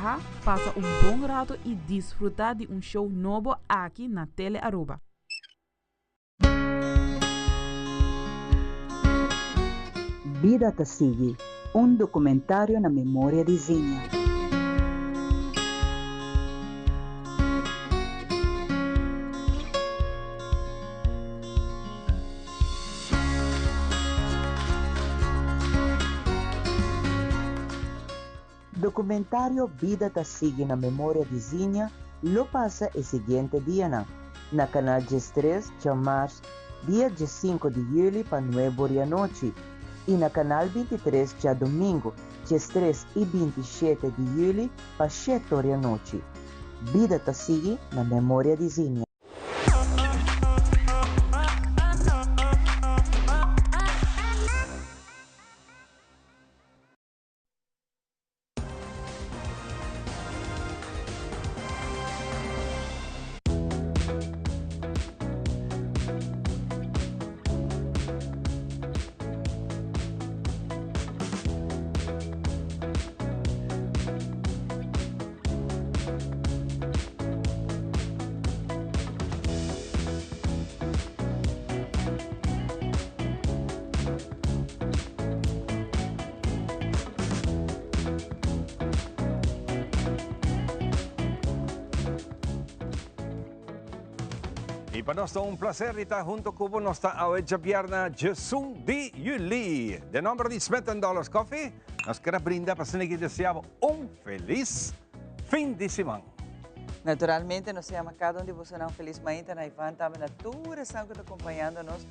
relajar, pasa un buen rato y disfrutar de un show nuevo aquí na Tele Aruba. Vida te sigue, un documentario na memória de Zinha. Documentário Vida te sigue na memória de Zinha lo passa o seguinte dia na canal G3 de março, dia 5 de julho para 9 da noite. E na canal 23 de domingo, dias 3 e 27 de julho, para 7 da noite. Vida te sigue na memória de Zinha. Y para nosotros un placer estar junto con nosotros hoy viernes 10 de julio. De nombre de Smith & Dollars Coffee, nos queremos brindar para que deseamos un feliz fin de semana. Naturalmente, nós temos cada um de vocês um feliz manhã, na Ivan, também na toda sangue acompanhando-nos,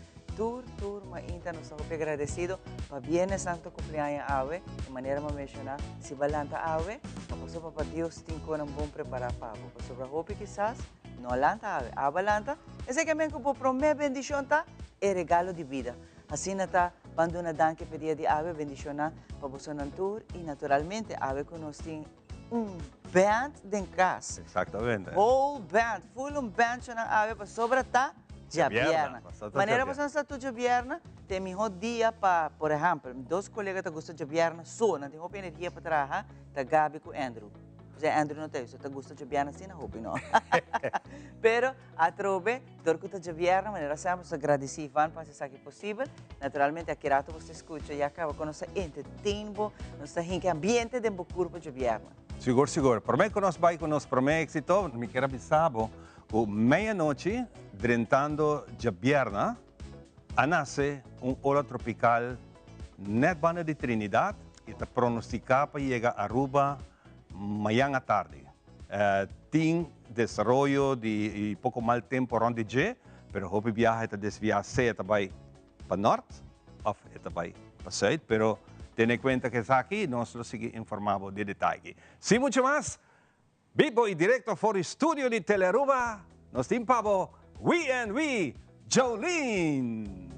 manhã, nós estamos agradecidos, para bem santo cumpleaños ave, de maneira a mencionar, se balanta ave, para Deus tem um bom preparar para você, sobre a roupa quizás, não lanta ave, a balanta, esse que é mesmo para prometer bendição, tá? É regalo de vida. Assim, tá, quando na dança pedia de ave, bendição para você na tour, e naturalmente, ave que nós temos band de casa. Exatamente. Whole band, full band na ave para sobre tá Javierna. Maneira para nós tu Javierna, tem melhor dia para, por exemplo, dois colegas que gostam de Javierna, só não tem roupa energia para trabalhar, tá Gabi com Andrew. Já Andrew não tem, só tá gosta de Javierna assim na roupa não. Pero a trobe, dorco tá Javierna, maneira sempre agradecer Ivan para ser aqui possível. Naturalmente aqui rato você escuta e acaba com nossa entretenimento, nossa ambiente de curva Javierna. Seguro, seguro. Prometo que nós vamos com nosso éxito. Me quero avisar, que meia-noite, drentando de viernes, nasce ola tropical net banda de Trinidad e está pronosticado para chegar a Aruba amanhã à tarde. Tem desenvolvimento de pouco mal tempo onde je, mas o viagem está desviado se vai para norte ou vai para sul, pero ten en cuenta que está aquí, nosotros seguimos informados de detalle. Sin mucho más, vivo y directo por el estudio de Telearuba, nos timpamos We Jolene.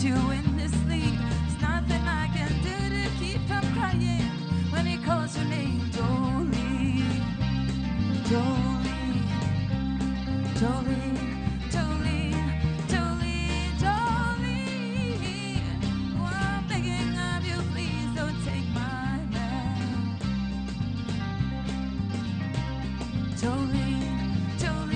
You endlessly. There's nothing I can do to keep from crying when he calls your name, Jolene, Jolene, Jolene, Jolene, Jolene, Jolene. Oh, I'm begging of you, please don't take my man, Jolene, Jolene.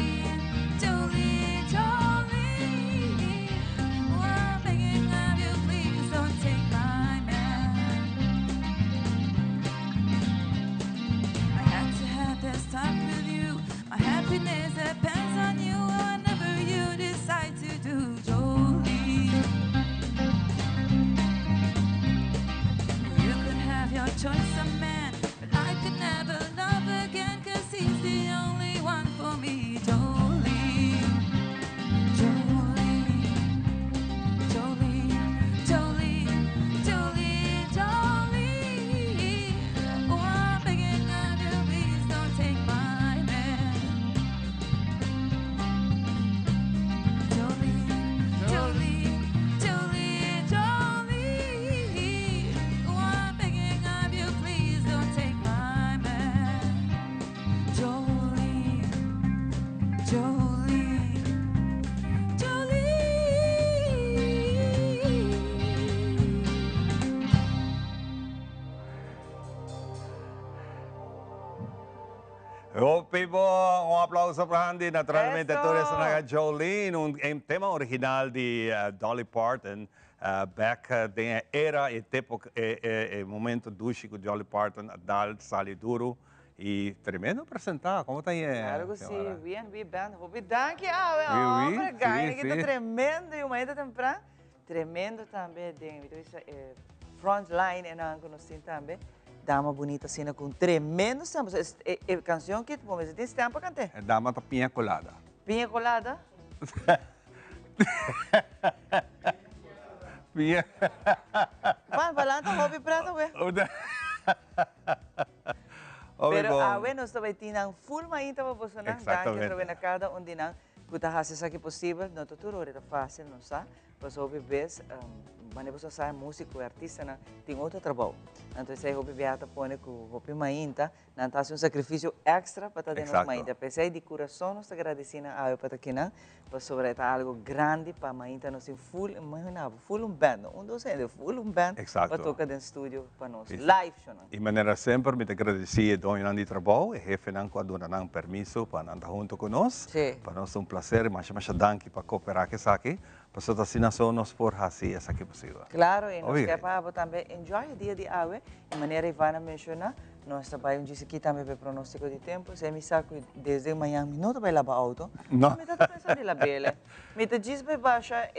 Jolene, Opi po, un aplauso para Andy. Naturalmente, Eso. tú eres una Jolene, un tema original de Dolly Parton. Back de era e tempo, momento dushi con Dolly Parton, Dal, Sali Duro. E tremendo apresentar, como está aí? Claro que sí, senhora? bien, band. Hopi, danke, Awe. Oui, oui, Hombre, sí, gaine, que sí. está tremendo. E uma ainda temprano, tremendo também. Front line, e não conheci também. Dama bonita, cena com tremendo samba. Canção que, vamos dizer, tem tempo para cantar. Dama ta pinha colada. Pinha colada. Pinha. Van, balanta, Hopi, prata, ué. Pero Awe, nós também temos full mainta para você, não? Exatamente. Danke, na cada onde não. Kuta hace isso aqui possível, não tudo é fácil, não sabe? Mas Hopi, vez, quando você sai músico, artista, não tem outro trabalho. Então, se Hopi viata põe com Hopi mainta, não está um sacrifício extra para estar dentro mainta. Pensei de coração, nós agradecemos a Awe para aqui, não? Para sobretar algo grande para mainta, nós temos full, imaginava, full band, docente, full band para tocar dentro do estúdio para nós. Live, não? De maneira sempre, me agradecer a Dona Nandi Trabalho, e jefe não quando não permisso para andar junto conosco. Sim. Para nós é um prazer, mas danke para cooperar com isso aqui. Para sua vacinação, nós por assim, isso aqui possível. Claro, e nós queremos também enjoy o dia de Awe, de maneira Ivana mencionar, nós trabalhamos disso aqui também para pronóstico de tempo, se me saco desde amanhã, minuto para lavar auto, não. Me está pensando em lavar, me está dizendo para baixar,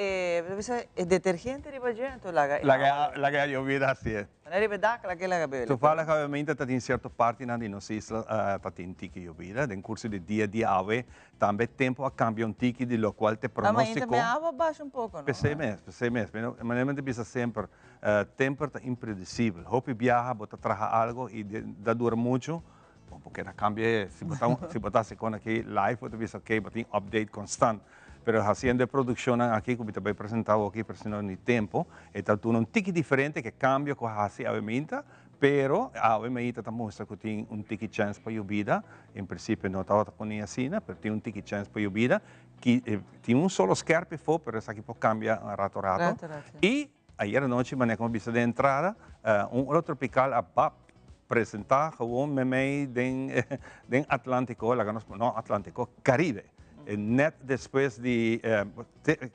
detergente de baixar, então laga. Laga a vida assim. Maneira para dar, laga laga. Tu fala que obviamente está em certa parte na nossa isla, está em tiki vida, em curso de dia de Awe, também tempo a cambiar tiki de lo qual te pronóstico. Mas também água baixa um pouco, não? Pensei mesmo. Mas pensa sempre, tempo é imprevisível. Hope viaja, bota traja algo e dura muito, porque cambia, se botasse com aqui live, você pensa, ok, mas tem update constante. Pero haciendo produção aqui, como também apresentado aqui, pressionando no tempo, então tu um tique diferente que cambia com a avementa, pero a avementa também mostra que tem tique chance para a vida. Em princípio não estava com ninguém assim, mas tem tique chance para a vida, que tem solo scarpe for, pero isso aqui pode cambiar rato. E ayer à noite, mané como vista de entrada, Ola Tropical a apresentar gewoon met mij den Atlântico, não Atlântico, Caribe. Net depois de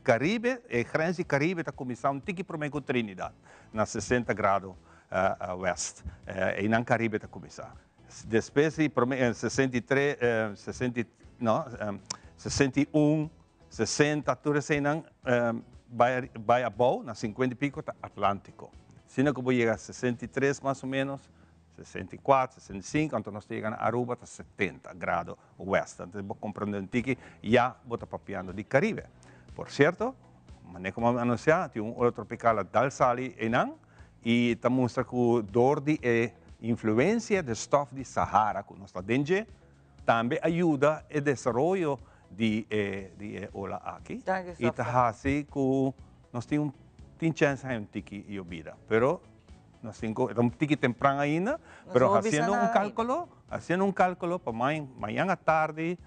Caribe, grens Caribe, está começando tique para mim com Trinidad, na 60 graus west. E na Caribe está começando. Depois de 63, 61, 60, tudo assim, vai a bow, na 50 e pico, está Atlântico. Sino que vou chegar a 63 mais ou menos, 64, 65, então nós chegamos a Aruba, está 70 graus oeste. Então, vou compreender que já vou estar papiando de Caribe. Por certo, mas como anunciar, tem outro tropical Dal Sali Enan, e está mostrando que dor de influência do stof de Sahara, que nós está dentro, também ajuda o desenvolvimento de ola aqui. E está assim que nós temos chance de tiki e vida. Pero nós temos um tiki temprano ainda, pero fazendo um cálculo para amanhã à tarde,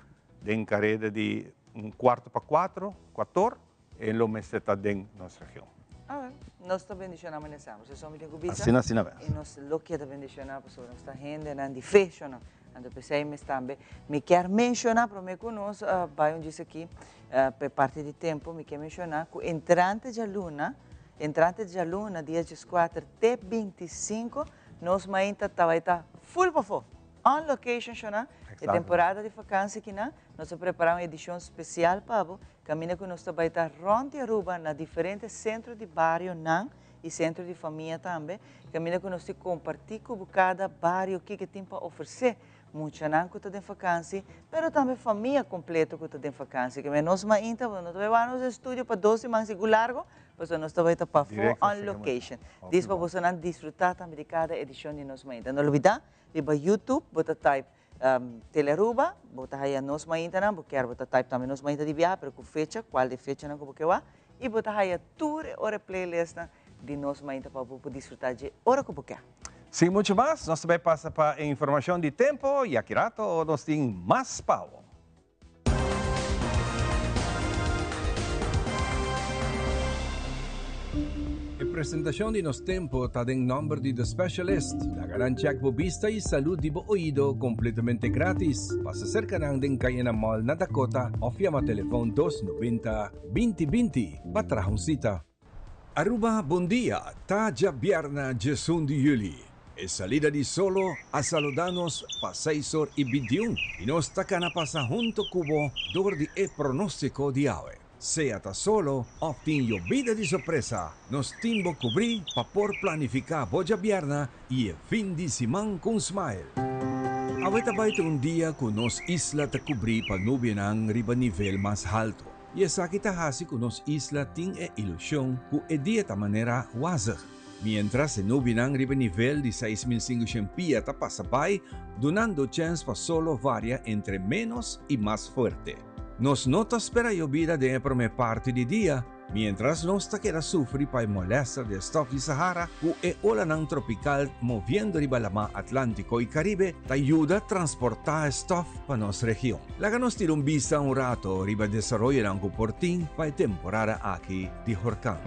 de carreira de 3:45, 14, em lo mês está dentro da nossa região. Nós também bendicionamos nessa área. Vocês são muito cubidos. Assim, e nós lo que bendicionar para nossa gente, não de fecho, não. Então, pensei mas também me quer mencionar para mim que nós vai onde isso aqui, por parte de tempo, me quer mencionar que entrante de aluna, dia 14 até 25, nós ainda está full para fora. On location, a temporada de vacância aqui, nós preparamos uma edição especial para você. Caminha que nós vai estar rondando Aruba na diferentes centros de bairro e centros de família também. Caminha que nós compartilhamos com cada bairro que tem para oferecer. Muita não que está em vacância, mas também família completa que está em vacância. Que nós ainda vamos no estúdio para 12 semanas largo, mas nós vai estar para fora on location. Diz para você não desfrutar também de cada edição de nós ainda. Não olvidar, para YouTube, bota type Teleruba, bota aí a nós ainda não, porque bota type também nós ainda de viagem, pero com fecha, qual de fecha não que vai, e bota aí a tour hora playlist de nós ainda para você desfrutar de hora que você. Sim, muito mais. Nós também passa para a informação de tempo e aqui rato nós temos mais pau. presentación de nos tempo está en nombre de The Specialist. La garantia vista y salud de oído completamente gratis. Pasa cerca ng kaya na mall na Dakota o llama teléfono 290-2020 para traer cita. Aruba, buen día. Ta ya vierna 18 de julio. Es salida de solo a saludarnos pa 6 horas y 21. Y nos tacana pasa junto cubo dor de pronóstico de ave. Sea ta solo, obtin llovida de sorpresa. Nos timbo cubrir pa por planificar boya vierna y el fin de semana con smile. Aweta ba ito un día con nos isla ta cubrir pa nubia ng riba nivel más alto. Y esa kita hasi con nos isla ting ilusyon ku día ta manera wazag. Mientras se nubinang riba nivel de 6,500 pies tapasabay, donando chance pa solo varia entre menos y más fuerte. Nos notas para llovida de primer parte de día, mientras nos taquera sufrir pa molesta de stock de Sahara u ola ng tropical moviendo riba la mar Atlántico y Caribe te ayuda a transportar stock pa nos región. Laga nos tirong vista un rato riba desarrollo ng Cuportín pa temporada aquí de Horcán.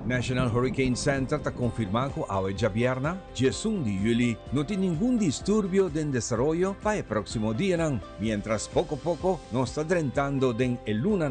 National Hurricane Center ta confirma que hoy viernes, 18 de julio, no tiene ningún disturbio de desarrollo para el próximo día, mientras poco a poco nos está drentando den el luna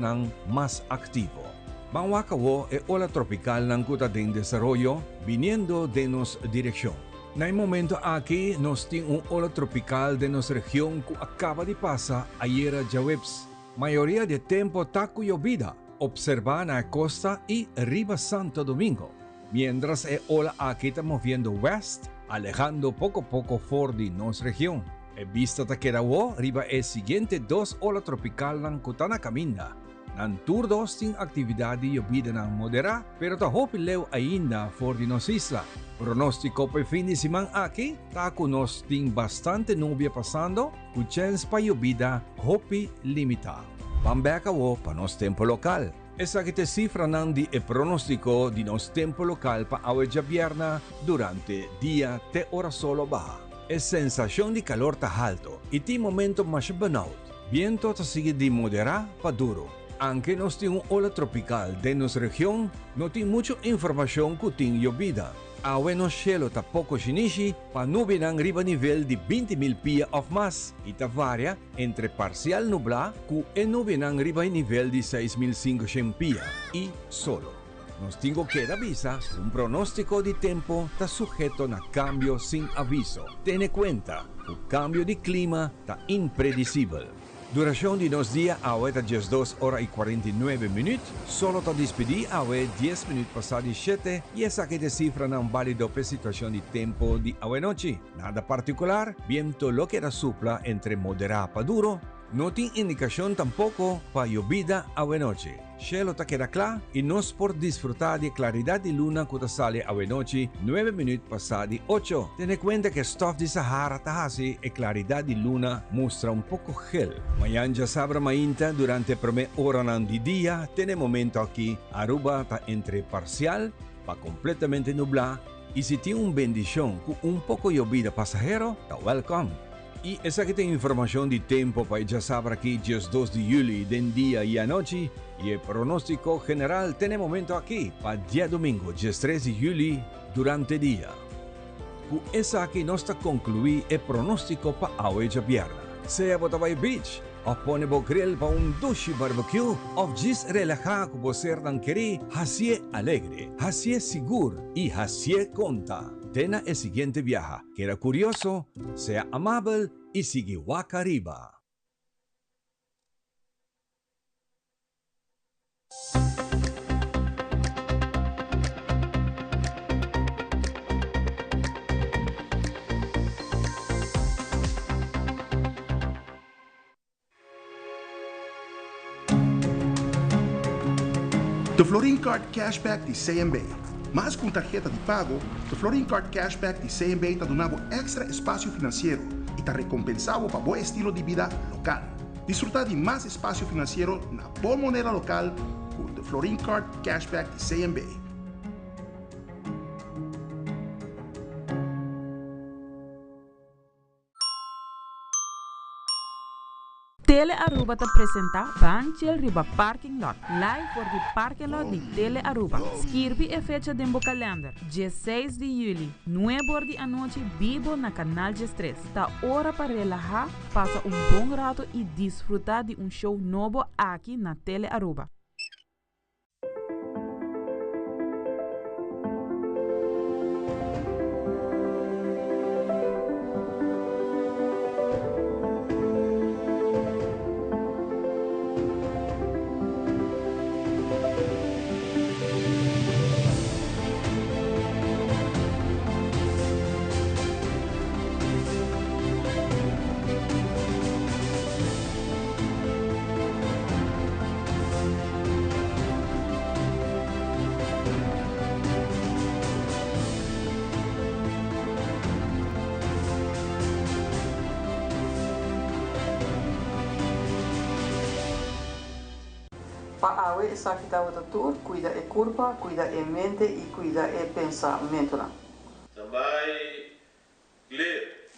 más activo. Manwakawo e ola tropical ng kuta den desarrollo viniendo de nos dirección. En el momento aquí nos tiene un ola tropical de nos región que acaba de pasar ayer a Jawebs. Mayoría de tiempo taco llovida. Observa la costa y arriba Santo Domingo, mientras el ola aquí está moviendo west, alejando poco a poco for de nuestra región. En vista de que arriba el siguiente dos ola tropical ng kutana caminda. Nan turdos ting actividad de llovida ng modera, pero ta hopi leo ainda for de nos isla. Pronóstico per fin de semana aquí, ta kunos ting bastante nubia pasando, ku chance pa llovida hopi limitado. Pambekawo pa nos tempo local. Esa que te cifra ng di pronóstico di nos tempo local pa awe vierna durante día te hora solo baja. Es sensación de calor ta alto y ti momento más burnout. Viento ta sigue de modera pa duro. Aunque nos tiene un ola tropical de nuestra región, no tiene mucha información que tiene llovida. Awe no cielo ta poco shinishi pa nube ng riba nivel de 20,000 pies of más y ta varia entre parcial nubla ku nube ng riba nivel de 6,500 pies y solo. Nos tengo que avisa un pronóstico de tiempo ta sujeto na cambio sin aviso. Ten cuenta, el cambio de clima ta impredecible. Duración de nos días awe ta 2 horas y 49 minutos, solo ta despedir awe 10 minutos pasado 7 y esa que te cifra na válido per situación de tiempo de awe noche. Nada particular, viento lo que era supla entre moderado pa duro, no tiene indicación tampoco pa llovida awe noche. Cielo ta queda clar y nos por disfrutar de claridad de luna que sale awe noche 9 minutos pasado 8. Ten cuenta que stuff de Sahara ta hasi e claridad de luna muestra un poco gel. Mañana ya sabrá mainta durante primer hora de día, tiene momento aquí Aruba ta entre parcial pa completamente nublado y si tiene un bendición con un poco llovida pasajero, ta welcome. Y esa que tiene información de tiempo para ya saber aquí 2 de julio den día y anoche y el pronóstico general tiene momento aquí para día domingo 3 de julio durante día. Con esa que nos está concluir el pronóstico para hoy viernes. Sea Botaway Beach, o pone bo grill para un dushi barbecue, o gis relajado como ser dan querer, así alegre, así seguro y así conta. Tena el siguiente viaje, que era curioso, sea amable y sigue guaca arriba. The Florin Card Cashback de CMB. Mas com tarjeta de pago, the Florin Card Cashback de CMB está donando extra espaço financeiro e está recompensado para bom estilo de vida local. Disfrutar de mais espaço financeiro na boa moneda local com the Florin Card Cashback de CMB. Tele Aruba te presenta Banchel Riba Parking Lot. Live por the parking lot de Tele Aruba. Skirbi e fecha de calendar. Dia 6 de julho, 9 da noite, vivo na Canal G3. Tá hora para relaxar, passar bom rato e desfrutar de show novo aqui na Tele Aruba. Para awe esa kita wata tur, cuida e curva, cuida e mente e cuida e pensamento. Também ler.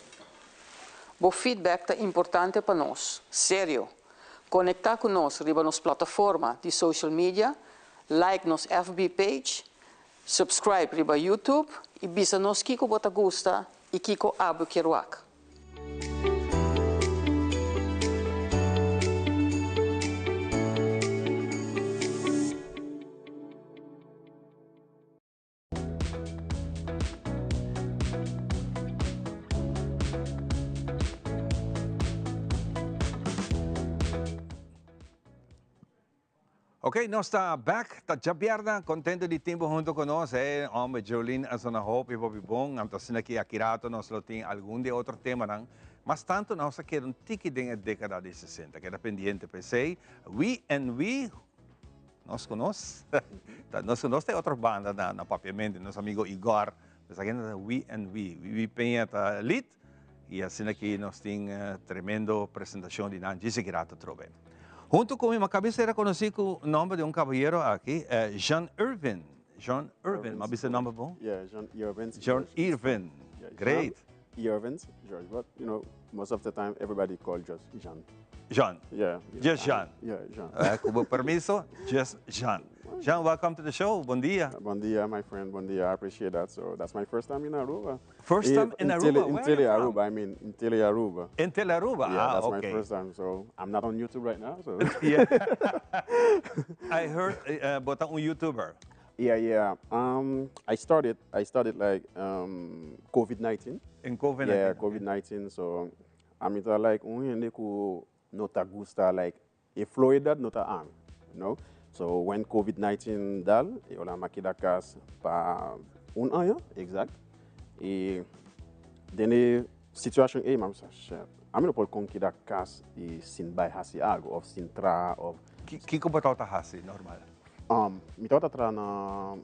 O feedback é importante para nós, sério. Conectar com nós riba nos plataforma de social media, like nos FB page, subscribe riba YouTube e bisa nos kiko bota gusta e kiko abu kiruak. Ok, nós está back. Tá Jabiarna, contente de tempo junto conosco. Homem, Jolene, a zona hope e Bobby Bong. Am tosina aqui akirato, nós lo tem algum de outro tema não. Mas tanto nós quer tiki de década de 60, que era pendiente pensei. We and We, nós conosco. Nós conosco tem outra banda na papiamento, nosso amigo Igor. Mas aqui é We and We penha tá lit. E assim aqui nós tem tremendo apresentação de Nanji Sigirato Trove. Junto com minha cabeceira, conheci com o nome de caballero aqui, Jean Irvin. Jean Irvin, mas esse nome bom? Yeah, Jean Irvin. Jean Irvin, Yeah, great. Jean Irvin, George, but you know, most of the time everybody calls just Jean. Jean. Yeah. Just Jean. Yeah, Jean. Com permiso, just Jean. Jean, welcome to the show. Bom dia. Bon dia, my friend. Bon dia. I appreciate that. So that's my first time in Aruba. First time in Aruba? In Tele Aruba. I mean, in Tele Aruba. In Tele Aruba? Yeah, that's okay. my first time. So I'm not on YouTube right now. So. Yeah. I heard but on YouTuber. Yeah. I started like COVID-19. In COVID-19? Yeah, COVID-19. So I'm into like nota gusta like a Florida nota am, you know. So when COVID-19 dal, eu la makida kas pa an, exact. E dene situation e mam sa chef. Ami no pol konkida kas e sin bay hasi algo of sin tra of Kiko ba tawta hasi normal? Mi tawta tra na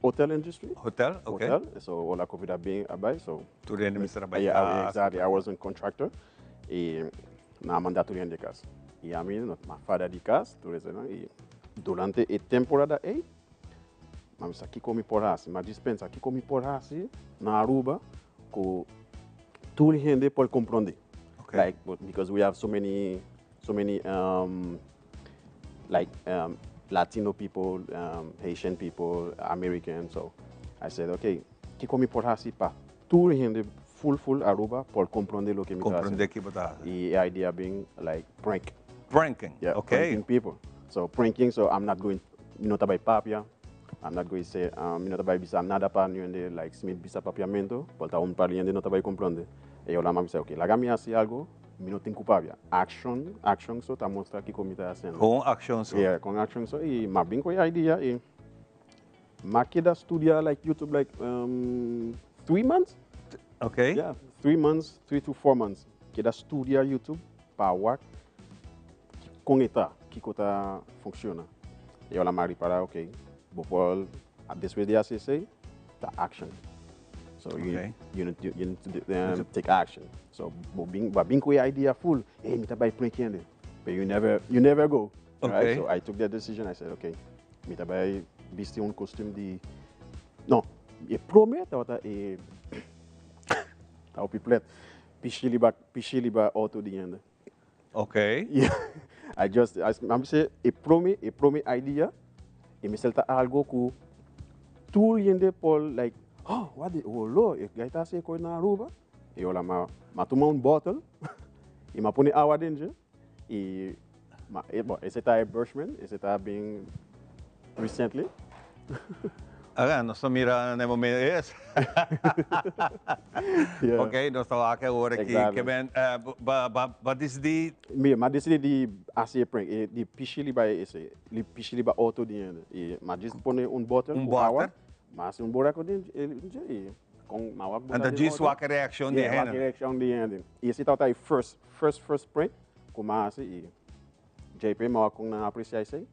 hotel industry. Hotel, okay. Hotel. So wala COVID bem abay so. Turin mi trabalho. Yeah, exactly. I was a contractor. E na mandatoria de casa. E a mim, ma fada de casa, tu não e durante a temporada aí, mas aqui comi porrasi, mas dispensa aqui comi porrasi na Aruba, que tudo gente pode compreender. Okay. Like, because we have so many Latino people, Haitian people, Americans. So I said, okay, aqui comi porrasi pa tudo gente full Aruba pode compreender o que me está Compreender que bota. the idea being like Pranking. yeah, Okay. pranking people. So pranking, so I'm not going, by papia. I'm not going to say, by bisa nada pa niende like Smith bisa papiamento, volta pariente não vai compreender. E eu lá me disse, ok, lá me hace algo, não tem culpável. Action, so tá mostrar que como está fazendo. Com action so. Yeah, com action, so e mas bem com a ideia e makida studia like YouTube like 3 months. Okay. Yeah, 3 months, 3 to 4 months. Kita studia YouTube para work com eta que kota funciona. E ela mari para okay, bopol at this way they say the action. So Okay. you need to take action. So being com a idea full, hey, me tabai pranking, but you never go. Okay. Right? So I took that decision. I said okay, me tabai vestir costume de não, e promete outra e tá o piplet pichili ba auto de ainda. Okay. Yeah. I'm say e prome idea e me selta algo ku tool yende Paul like oh lo e gaita se ko na Aruba e ola ma toma un bottle e ma pone agua dentro e esse tá brushman esse tá bem recently. Aga, no mira nemo me es. Yeah. Okay, no sta ake ora ki Exactly. que ben but is the Ma decidi di ase prank e di pichili ba esse li pichili ba auto di e ma just pone un bottle Un com água, water. mas um buraco dentro e com ma wak and the juice wake reaction di yeah, hen. reaction di end. E esse tá aí first prank com ase e JP ma com na apreciação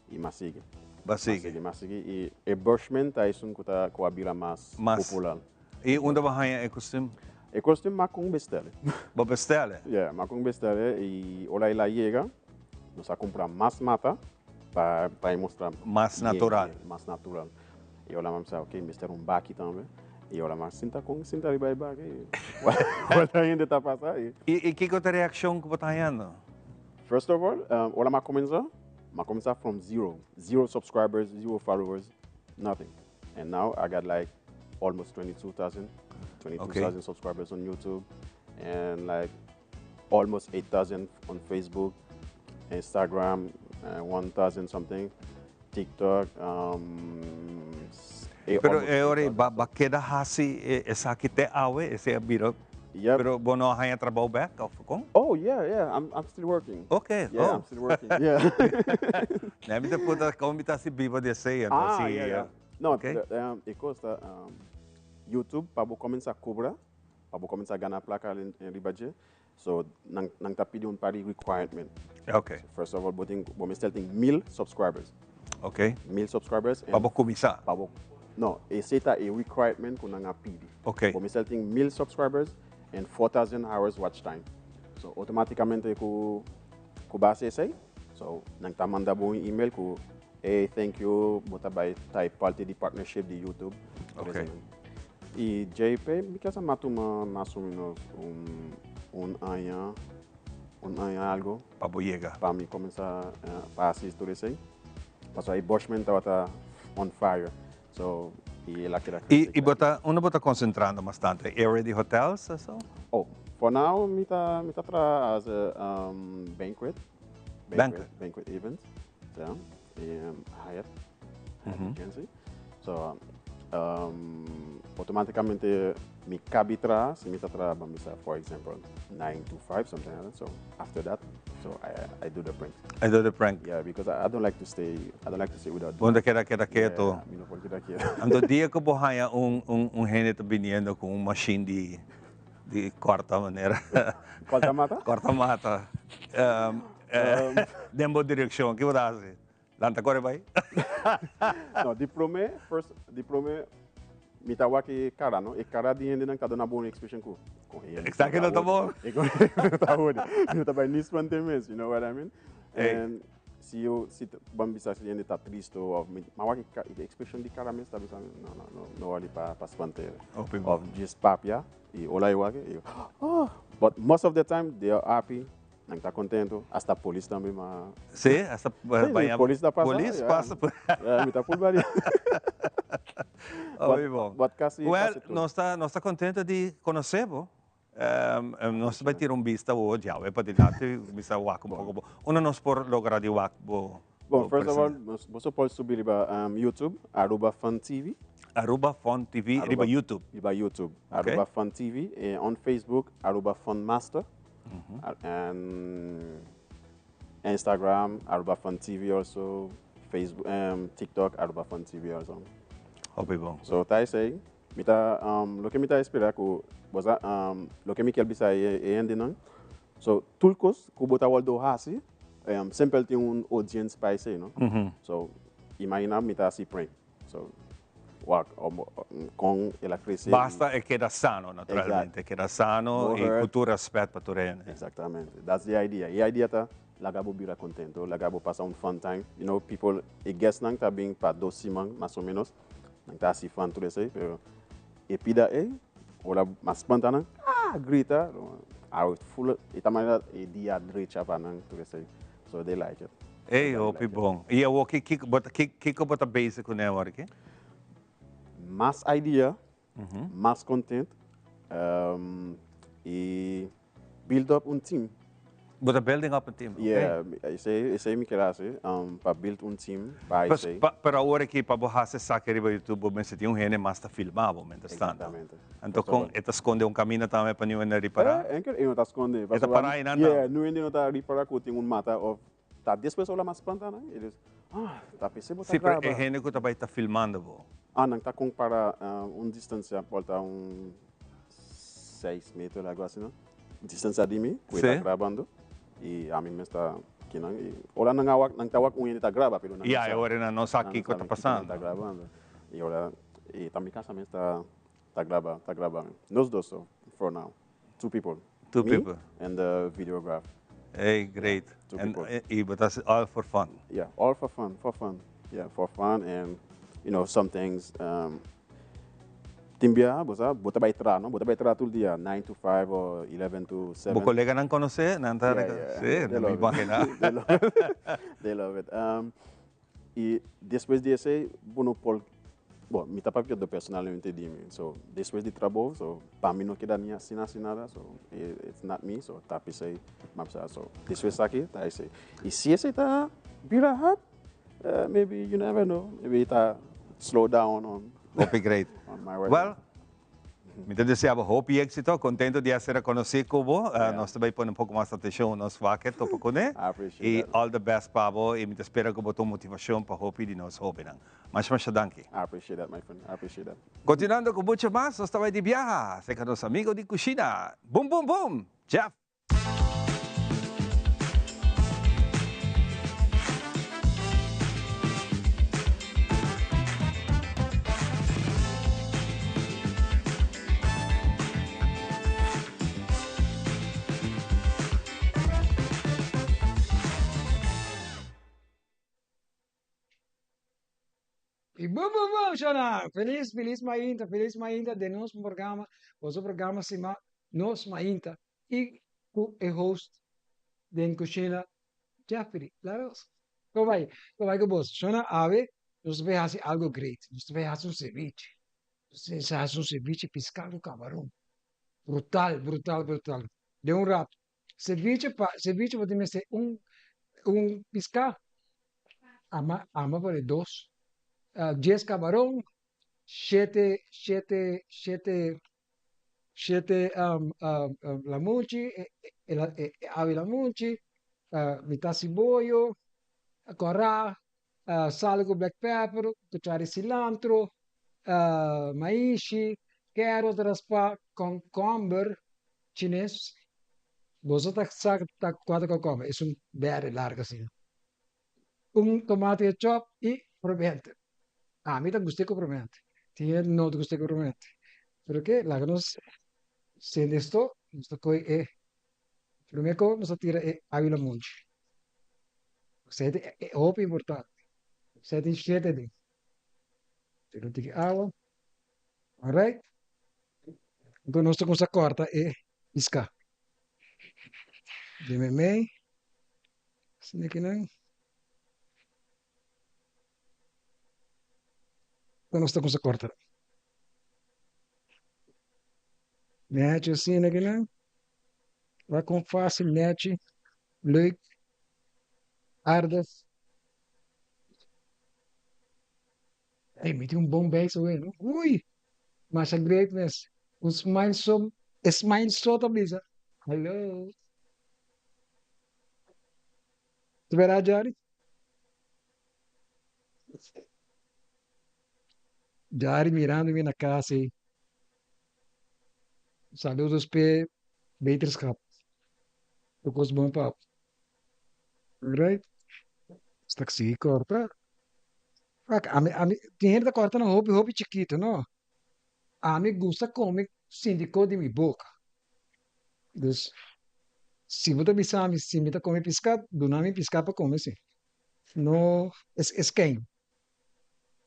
e ma sigue. Basig. Mas e bushman tá isso com a bila mais popular. E onde vai é costume? E costume ma com bestelle. Ba bestelle. Yeah, ma com bestelle e olha lá chega, nós a comprar mais mata para mostrar Mais natural. mais natural. E olha mas ok, mister um baque também. E olha mas sinta riba baque. Olha ainda tá passando. E que outra reação que você tá First of all, olha ma começar from zero subscribers, zero followers, nothing. And now I got like almost 22,000 subscribers on YouTube and like almost 8,000 on Facebook, Instagram, 1,000 something, TikTok. Pero ora ba queda hasi esa kite awe ese biro. Yep. Pero bono hanya trabaho back of kong? Oh yeah, I'm still working. Okay. Yeah, I'm still working. Yeah. Nami te puta komita si bibo de sei Yeah. No, okay. Costa YouTube para começar a cobrar, para começar a ganhar placa em Ribadje. So nang tapi un pari requirement. Okay. So first of all, bom estel tem 1,000 subscribers. Okay. 1,000 subscribers. Pabo kumisa. No, esse tá a requirement ko nang pidi. Okay. Bom estel tem 1,000 subscribers and 4,000 hours watch time. So automaticamente ko base sei. So nang tamanda bo email ko hey, thank you, bota by type parte di partnership di YouTube. Okay. E JP, because matuma mais ou menos ano algo. Pabo llega. Para mim começar a assistir tudo isso aí. Mas aí Boschman estava on fire. So, e ela queria... E bota concentrando bastante. Area de hotels, so? Oh, for now, me tá as a banquet event. Yeah. Hyatt agency. So, automaticamente me cabe atrás, me tá for example, 9 to 5, something like that. So after that, I do the prank. I do the prank. Yeah, because I don't like to stay without. Bunda queda quieto. Me não pode quedar quieto. Ando dia que bohaya gente viniendo com machine de corta maneira. Corta mata? Corta mata. Dembo direção, que você faz? Lanta corre vai? No, diplome, me tawa que cara, no? E cara de ainda não cada na boa expression ko. Está que não tá bom. Tá bom. Não tá bem nisso spontaneous, you know what I mean? And se bambisa se ainda tá triste ou mas que expression de cara mesmo tá pensando não ali para spontaneous. Of just papia e olha eu aqui. But most of the time they are happy. Não está contento, hasta a polícia também, mas... Sim, hasta a polícia passa. Polícia passa por... me está por variar. Bom. Nós está contente de conhecer-vos. Nós vamos ter vista hoje, já, para dizer, vista o Wak, onde nós podemos lograr de Wak. Bom, first of all, você pode subir para YouTube, @FunTV. @FunTV, riba YouTube. Riba YouTube, @FunTV, e on Facebook, @FunMaster. And Instagram, @FunTV also, Facebook, TikTok, @FunTV also. Okay, bom. So, tayo say, lo que me está esperando, lo que me quer bisa nang. So, tulkos, kubota waldo hasi, simple tem audience para isso, no? So, imagina me está assim prank. So, com ela crescer. Basta é que era sano, naturalmente. Que era sano e com todo respeito para todo mundo. Exatamente. That's the idea. E a ideia tá, lagabo bira contento, lagabo passar fun time. You know, people, e guests nang tá bem para 2 semanas, mais ou menos. Nang tá assim fun tudo isso, pero e pida ora mas spontâneo, grita, I full itamana dia direita panang to say. So they like it. Ei, hopi bom. E eu o que bota basic né, Warke? Mass idea, mass content, e build up team. Bota building up a team. Yeah, I say me classe, para build team, para say. Para agora que para borrar se saque riba YouTube, mas se tem gene mais tá filmado, mente estando. Então com eta esconde caminho também para ninguém reparar. É que eu tá esconde. Eta para aí nada. Yeah, não ainda não tá reparar que tem matter of tá depois olha mais planta, né? Eles tá percebendo tá grava. Sim, é gene que tá filmando, bo. Não tá compara distância volta 6 metros algo assim, não? Distância de mim, que tá gravando. E a mim me está aqui não olha não tá o tá grava pelo não. E agora não sabe o que está passando. Tá gravando. E olha e também casamento tá gravando. Nós dois so for now. Two people. Two people. And the videographer. Hey, great. But that's all for fun. Yeah, all for fun. Yeah, for fun and some things Timbia, bota vai entrar, não? Bota vai entrar todo dia, 9 to 5 or 11 to 7. O colega não conhece, não está. Sim, não me imagina. They love it. E depois desse, bom, me tá papel personalmente de mim. So, depois de trabalho, so, para mim não queda nem nada, so, it's not me, so, tá pensei, so, depois aqui, tá aí. E se esse tá vira hot, maybe you never know, maybe tá slow down on. Hope great. Well, me deseava hope e êxito, contento de ser conhecido como nós também põe pouco mais atenção nos vaquetes, topo com ele. E all the best para você e me espero que botou motivação para hope de nós hope não. Mas danke. I appreciate that, my friend. I appreciate that. Continuando com muito mais, nós também de viaja, se com nosso amigo de cozinha. Boom, boom, boom, Jeff. E bom, Xana! Feliz mainta de nosso programa. O programa se chama Nos Mainta. E o host de Cochila, Jeffrey. Como vai que você? Xana, ave, nós vamos fazer algo great. Nós vamos fazer ceviche. Nós vamos fazer ceviche pescado camarão. Brutal. De rato. Ceviche pode ser pescado. Ama para dois. 10 camarão, 7 lamunchi, ave lamunchi, metà cibollo, corá, sal com black pepper, cuchara de cilantro, maíz, carrot raspa com cucumber chinês. Você tá quatro cucumber, é very largo assim. Tomate chop e provente. A mí te gusté comprometente. Tiene no te gusté comprometente. Pero que la que nos se esto coi primero nos tira avila munch. Sete hope importante. Sete siete di. Te lo tiki agua. Alright? Então nós temos a corta isca. Dime mei. Sini kinang. Nós estamos a cortar. Mete assim, né? Vai com fácil, mete, leuk, aardig. Hey, met bom beijo, hein? Ui! Mas a greatness. Smile so também, hello. Tu verá, Jari? Jari mirando-me na casa e saludos para wetenschap. Ook was bom papo. Right? Está que se corta. Tem gente que corta no hobby chiquito, não? A mim gusta comer sindico de minha boca. Então, se você me sabe, se me tá comer pescado, do nome pescado para comer, sim. Não, é quem.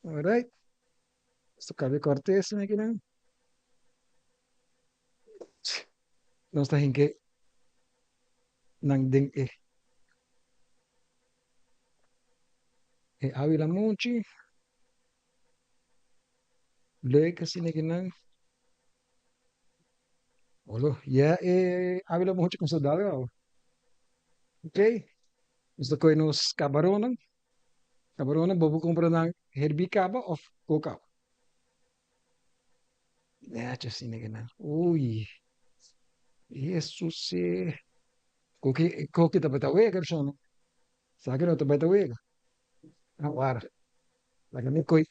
Alright? Sto cabe cortes, né, que não? Não está em que Nang ding Avila Munchi, Lake Siniginang, Olo, ya Avila Munchi kung sa dalaw. Okay, gusto ko nos kabaronan, bobo kumpra ng herbicaba of coca. Necha Siniginang. Uy, Jesus koki tabatawe sono. Sa akin no tabatawe. Agora, lagami ko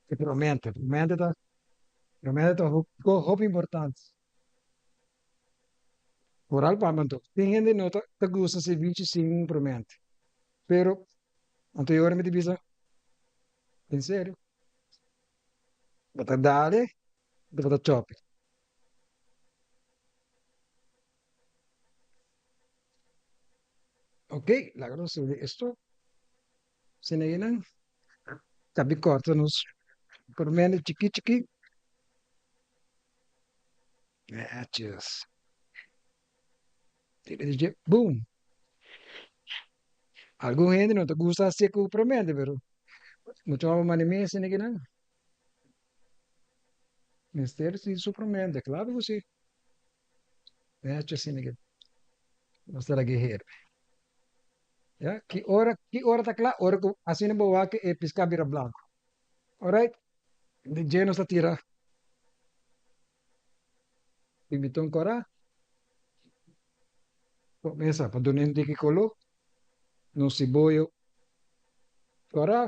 promete hope importante. Por algo pamanto. Tem gente não tá gosta se 25 promete. Pero anteriormente bisa, em sério, bata dale, bata chop. Ok, la cosa de esto, se neginan, tapi corta-nos promete chiqui, matches. Boom. Algum gente não te gusta se que promete, pero mucho más manime se neginan. Mister si su promete, claro que sí. Matches se neginan. Não será guerreiro. Ya, que hora tá claro, hora que assim não boa que é piscar bira blanco. Alright, de lleno está tira, pimitong kora, começa para donen de que colo, no siboyo kora,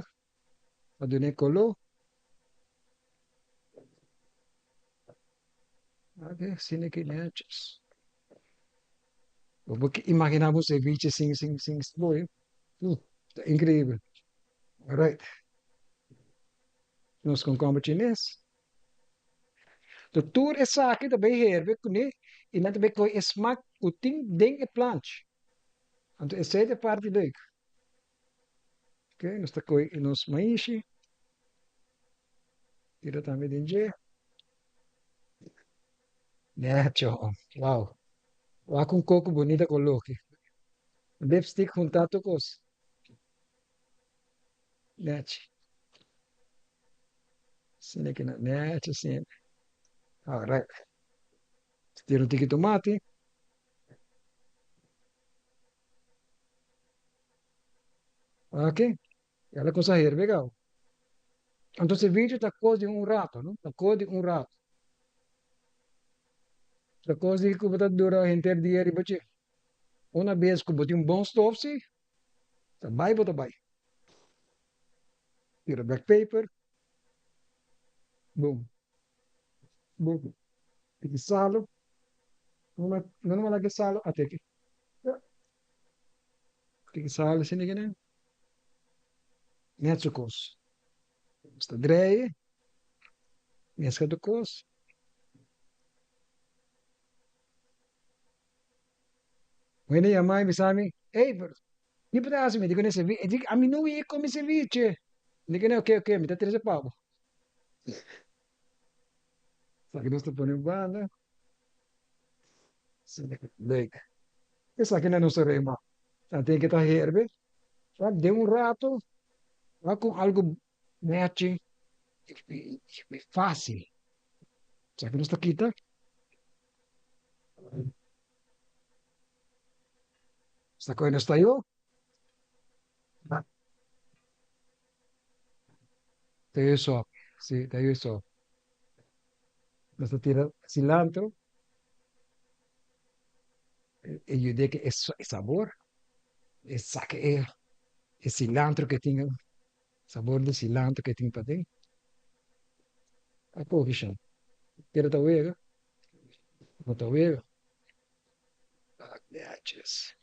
para donen colo, okay, sine que neches. Porque imaginamos ceviche sin siboyo, está incrível. Alright, nos concombre chinês. De tour é saque também herbe kune, e não também coi smaak kuting ding e planche. Então essa é a parte leuk. Ok, nós está coi nos maishi, tira também dinje. Necho, wow. Lá com coco bonita coloque. Lipstick juntato cos. Net. Sine que net, sim. Alright. Tiro um tique tomate. Ok. E la cosa herbe, legal. Entonces el vídeo está coisa de un rato, ¿no? Está coisa de un rato. Está coisa de que você dura inteiro dia e bache. Uma vez que bote um bom stove, sim. Tá vai, bota vai. Tira black paper. Boom. Boom. Tique salo. Não é que salo, até que. Tique salo, assim, né? Net zo kos. Está dreien. Mesca do kos. Wanneer je mij besami, hey, je moet als me, die kunnen ze, ik ami nu ik kom se vice. Die kunnen oké, me tá treze pavo. Só que nós estamos pondo banda. Leuk. Isso aqui não é nosso rema. Tem que estar herbe. Só de um rato, vá com algo matching. Fácil. Só que nós está aqui, tá? Esta coisa não está eu. Tem isso. Sim, tem isso. Nós tira cilantro. E eu digo que é sabor. É saque, é cilantro que tem. Sabor de cilantro que tem para dentro. A pouco, chão. Quero tá vendo? Não tá vendo? Yes.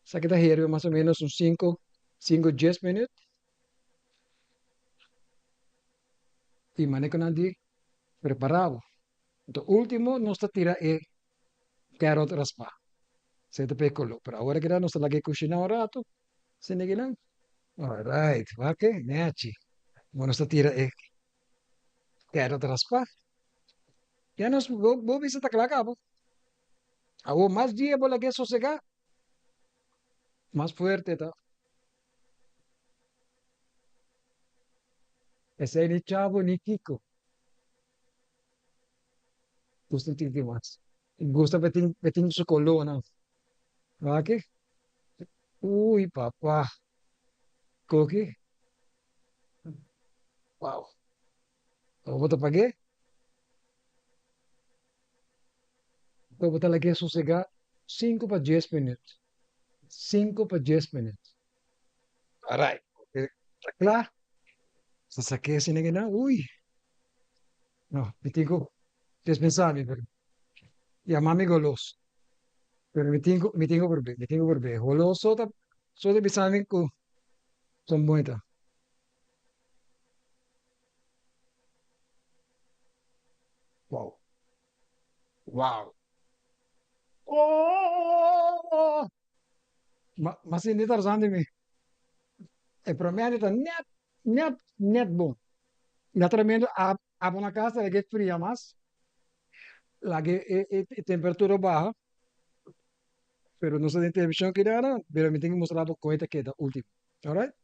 Sa kita herve más o menos uns 5, 10 minutos. E manejo nandi preparado. Então, último, nós tira carrot raspa. Se te pecolo. Pero agora que nós lagi cozinhar um rato, se negilan. Alright, ok, neachi. Nós tira carrot raspa. Ya nos vou bisa taklaka po. Hago más día por la que sosegar, más fuerte está. Ese ni chavo ni Kiko. Gusto tinti más. Gusto beting su colona. ¿Va qué? Uy, papá. Coque. Wow. ¿Cómo te pagué? ¿Cómo te la que sosegar? 5 para 10 minutos. 5 para 10 minutos. Alright. ¿Está claro? Se saqué sin nada. Uy. No, me tengo dispensable, pero llamame goloso. Pero me tengo por ver. Goloso, só de pensar que son buenas. Wow. Wow. Oh! Mas hindi tarzan de mim. É para mim, tá net bom. Naturalmente, a na casa é que fria, mas lá que é temperatura baixa, pero não sei de televisão que dá, pero me tem que mostrar a coisa que é da última. Alright?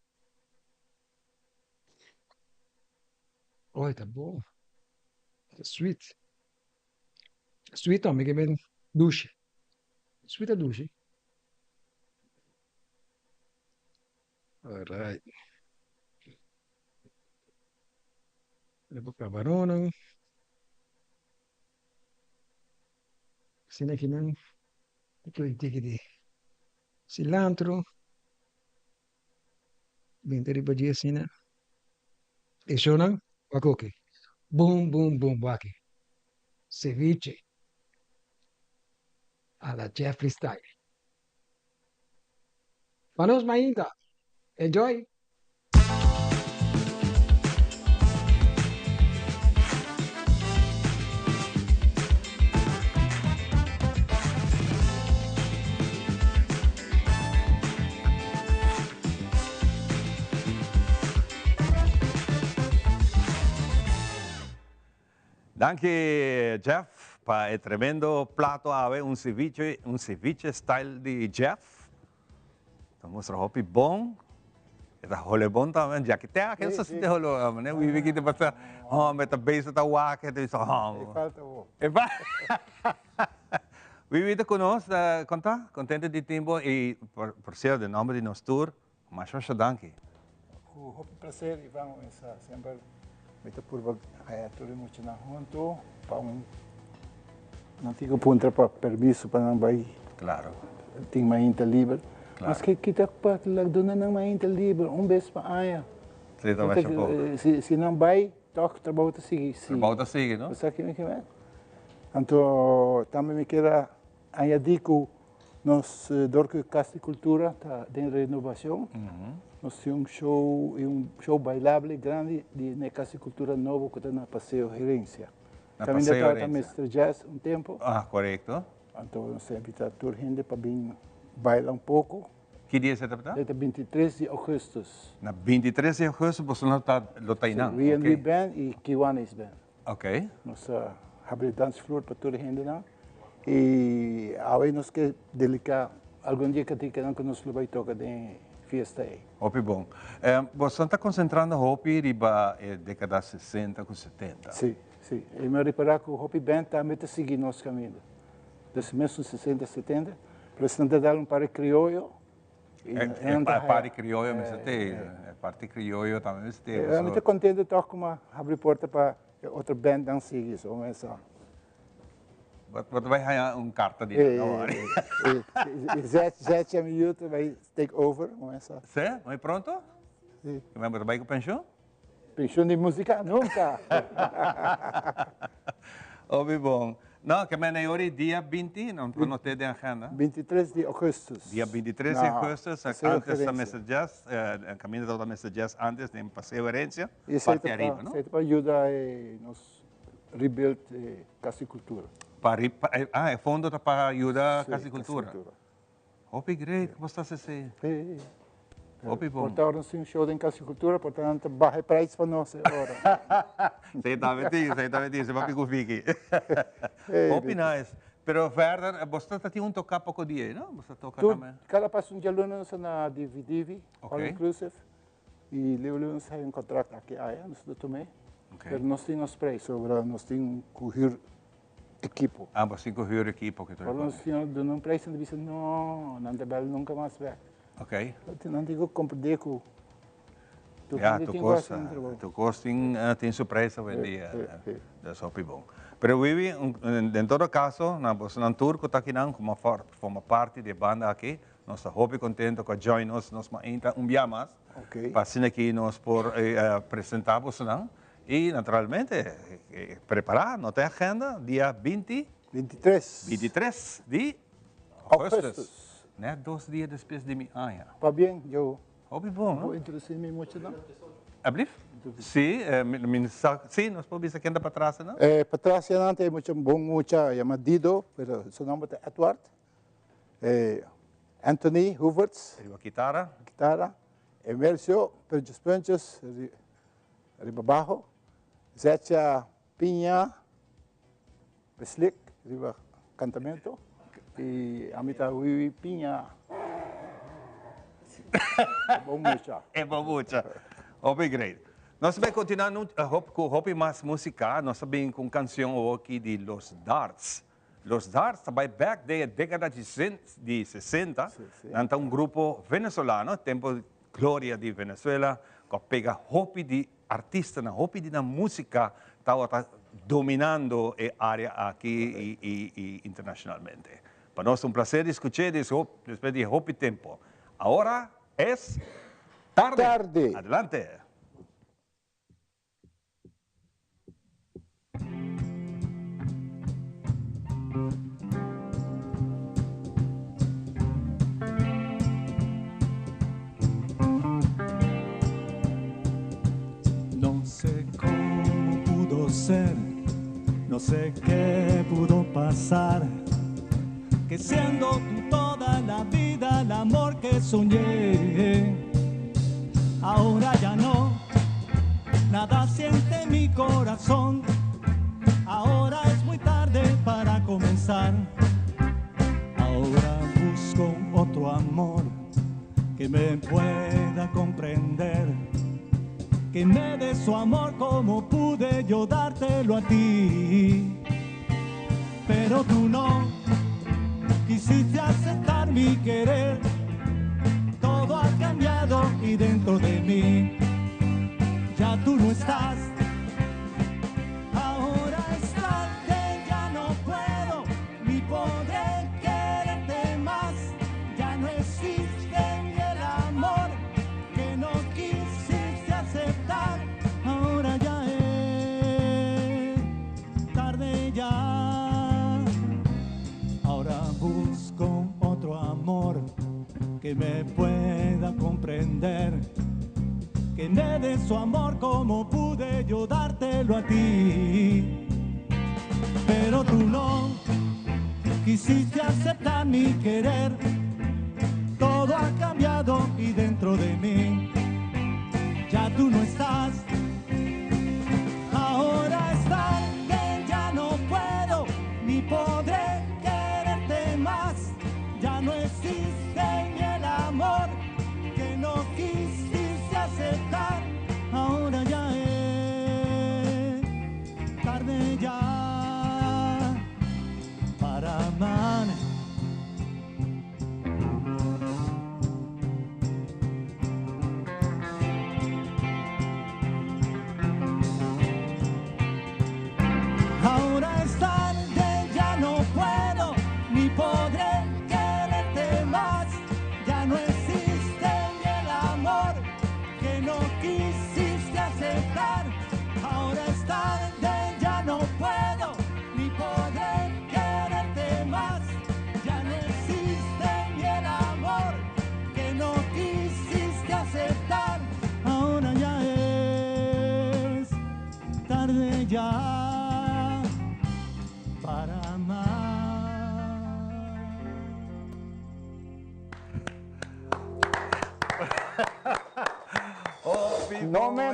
Olha, tá bom. Tá sweet. Sweet, homem, que vem duche. Sweet é duche. Alright. Lepo camarón. Sina aqui não. Ito yung tiki di cilantro. Binte di bajia sina. Eso nang wakoke. Boom, boom, boom, waki. Ceviche. A la Jeffrey style. Manos mainta. Enjoy. Danke, Jeff, para el tremendo plato ave, un ceviche style de Jeff. Estamos hopi bom. Ita hole bom também, já que tem aquele só se de holo, né? O Ivi que te passa, meta beijo tá waka, te só, Falta o. O Ivi te conosco, conta, contente de tempo e por ser de nome de nosso tour, mas eu danke. O hopi prazer e vamos sempre muito por aí tudo muito na junto para não fico punta para permisso para não vai. Claro. Tem mais inte livre. Claro. Mas que kita pa lagduna não mais inte livre, vez para aí. Se não vai, toque trabalho tá seguir. Trabalho tá seguir, não? Você que me quer? Então, também me quer aí dico nós dorque casticultura tá de renovação. Nós temos um show bailável grande de casticultura novo que está na Passeio Gerência. Também está Mestre Jazz tempo. Ah, correto. Então, nós invitamos toda a gente para vir bailar pouco. Que dia você está? É 23 de agosto. Na 23 de agosto você não está lotando? Sim, R&B Band e Kiwanis Band. Ok. Nós abrimos dance floor para toda a gente lá. E aí nós queremos dedicar algum dia que nós vamos tocar de fiesta aí. Hopi bom. Você está concentrando hopi riba década 60 com 70? Sim, sim. E me reparar que o Hopi Band também está seguindo nosso caminho. Desde mesmo 60, 70, precisamos dar par criollo. Parte criollo, mas tem. Parte criollo também, mas tem. Eu estou contente de tocar uma abrir porta para outra band não seguir, só mas só. Wat vai ganhar carta de não? 7 minutos vai take over, mas só. Sim, vai pronto? Sim. Vai vai com pensão? Pensão de música nunca. Óbvio bom. Não, que é hoje dia 20, não anotei de agenda. 23 de agosto. Dia 23 de agosto, antes da Mesa Jazz, caminho da Mesa Jazz antes de Passeio Herência, parte arriba, não? Isso para ajudar a nos rebuild casticultura. É fundo para ajudar a casticultura. Hopi great, como está se? Hopi bom. Portaram um show de casticultura, portanto, baixa preço para nós agora. Você está metido, você vai pegar o Vicky. Hopi nice. Pero verder, você tem um tocar pouco dia, não? Você toca Tudo, também? cada passo um dia lunes na DVD, Ok. all inclusive. E lunes tem um contrato aqui, nós também. Ok. Mas nós temos preço, sobre nós temos que correr equipo. Ah, você correr equipo que tu Quando nós temos um preço, nós dizemos, não te belo nunca mais ver. Ok. Não digo compreender que Ja, tu kost tem surpresa hoje em dia. Dat is bom. Pero Vivi, em todo caso, na Bolsonaro Tour que está aqui não, como forma parte da banda aqui, nós estamos muito contentes com a join nós ainda dia mais, para assim aqui nós por apresentar Bolsonaro e naturalmente preparar nossa agenda dia 23 de agosto, né? 2 dias depois de minha anha. Está bem, eu Hobby bom, vou introduzir-me muito não. Ablief? Sim, sim, nós podemos aqui para trás, não? Para trás não tem muito bom, muito chamado Dido, mas seu nome é Edward. Anthony Huberts. Guitarra. Emercio, Perdios Panchos, arriba abajo. Zecha Pinha, Beslick, arriba cantamento. E a mitad Wiwi Pinha. É bom muito. Obrigado. Nós vamos continuar com mais música. Nós vamos com canção aqui de Los Darts. Los Darts, também back da década de 60. Então, um grupo venezuelano, tempo de glória de Venezuela, que pega hopi de artista, hopi de música, está dominando a área aqui e internacionalmente. Para nós é um prazer escutar después de hopi tempo. Agora é tarde. Adelante. No sé cómo pudo ser, no sé qué pudo pasar, que siendo tú toda la vida el amor que soñé, ahora ya no, nada siente mi corazón, ahora es muy tarde para comenzar, ahora busco otro amor que me pueda comprender, que me dé su amor como pude yo dártelo a ti, pero tú no quisiste aceptar mi querer, todo ha cambiado y dentro de mí ya tú no estás. Ahora es tarde, ya no puedo ni podré quererte más, ya no existe ni el amor que no quisiste aceptar. Ahora ya es tarde ya. Ahora busco otro amor que me pueda comprender, que me dé su amor como pude yo dártelo a ti. Pero tú no quisiste aceptar mi querer, todo ha cambiado y dentro de mí ya tú no estás. Ahora es tarde, ya no puedo ni podré quererte más, ya no existe ni el amor que no quisiste aceptar. Ahora ya es tarde ya para amar. Ahora es tarde, ya no puedo ni podré quererte más, ya no existe ni el amor que no quisiste aceptar. Ahora es tarde, ya no puedo ni podré quererte más, ya no existe ni el amor que no quisiste aceptar. Ahora ya es tarde ya para amar. No me.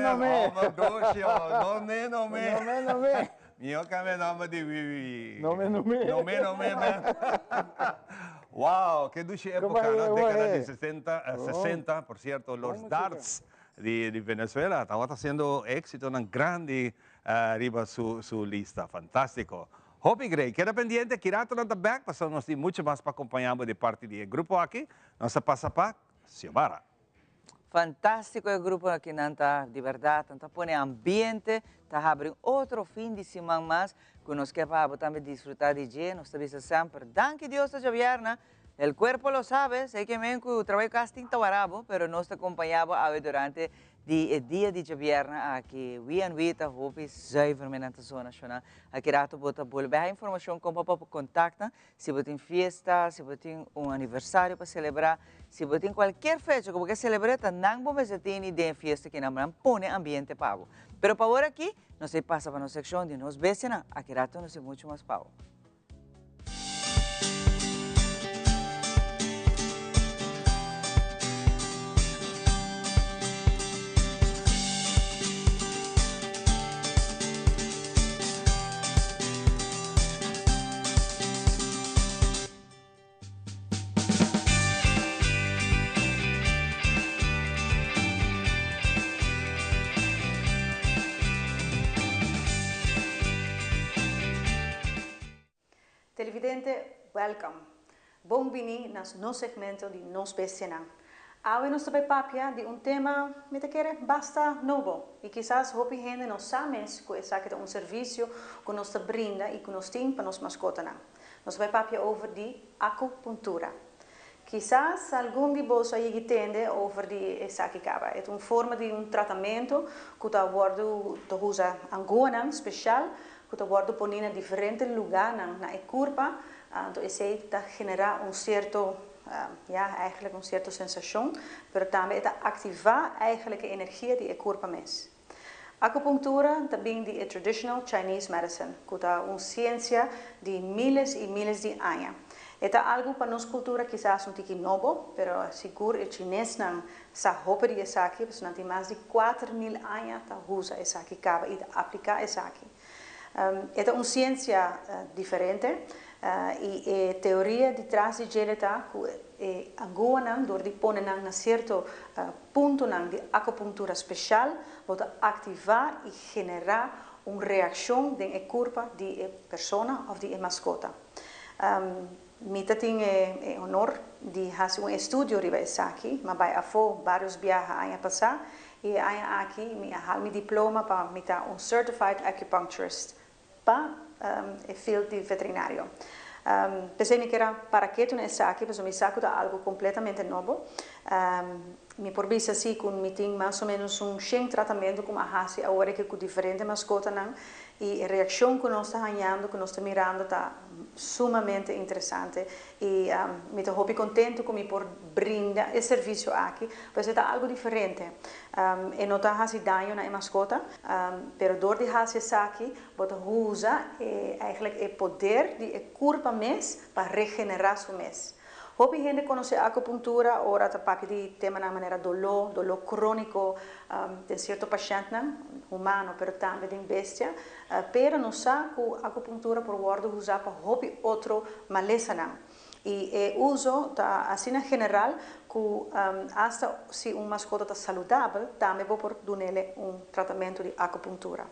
Mio kami naman di Vivi. Nome. Wow, que dushi época, Como ¿no? es, Década de güey. 60, por cierto, los música. darts de Venezuela estaban haciendo éxito tan grande arriba su lista. Fantástico. Hopi Grey, queda pendiente, Kirato on the back, pasamos de mucho más para acompañarnos de parte del grupo aquí. Nossa passa para Xiomara. Fantástico el grupo aqui, Nanta, de verdade, Nanta põe ambiente, tá abrindo outro fim de semana mais, que nós queremos também desfrutar de dia, nós estamos sempre, danke Deus, esta vierna, el cuerpo lo sabe, sei que mesmo que o trabalho casting está barabo, pero nós te acompanhamos durante o dia de vierna, aqui, we está hopi, zuivermente na zona nacional, aqui rato bota volver a informação com o papo contacta, se você tem festa, se você tem aniversário para celebrar, se você tem qualquer fecha que você celebrar, não vamos ter de festa que não põe ambiente pago. Pero para agora aqui, nós passa para a nossa secção de nós vecinos, aqui rato nós muito mais pago. Televidente, welcome. Bom-vindo no segmento de Nos Vecinos. Hoje nós também papia de tema me te quer basta novo e quizás hopi gente não sabe que é um serviço que nos brinda e que nos tem para nos mascotas. Nós vai papia over de acupuntura. Quizás algum de vós aí entende over de essa que acaba. É uma forma de tratamento que está guardo usa angona especial que está guardo ponendo em diferentes lugares na corpo. Então isso está generar certo eigenlijk een certa sensação, maar também está ativar eigenlijk a energia de corpo mesmo. Acupuntura também de traditional Chinese medicine, que é uma ciência de miles e miles de anos. É algo para nossa cultura quizás um pouco novo, mas seguro o chinês não sabe de isso aqui, porque não tem mais de 4.000 anos que usa isso aqui, e aplica isso aqui. É uma ciência diferente. E a teoria de trás de ela está que agora, door de poner na certo ponto de acupuntura especial, pode ativar e generar uma reação de corpo de pessoa ou de mascota. Mita tem honor de fazer um estudo sobre isso aqui, mas vai afo vários viagens ano passado e aqui me meu diploma para me dar um certified acupuncturist para o field de veterinário. Pensei que era para que tu não saque, mas o meu saco é algo completamente novo. Me por vista assim, com me tem mais ou menos tratamento como a raça agora que com diferentes mascotas e a reação que nós estamos ganhando, que nós estamos mirando, está sumamente interessante e me estou bem contente com me por brindar esse serviço aqui, pois é algo diferente. E não está fazendo dano na mascota, mas door de raça aqui, você usa eigenlijk o poder de corpo mesmo para regenerar o mês. Hopi gente conhece a acupuntura, ora está papi de tema na maneira dolor crônico de certo paciente humano, pero também de bestia, pero não sabe que a acupuntura por guardo usar para hopi outro maleza não. E uso tá assim na general que hasta se mascota está saudável, também vou por dar-lhe tratamento de acupuntura.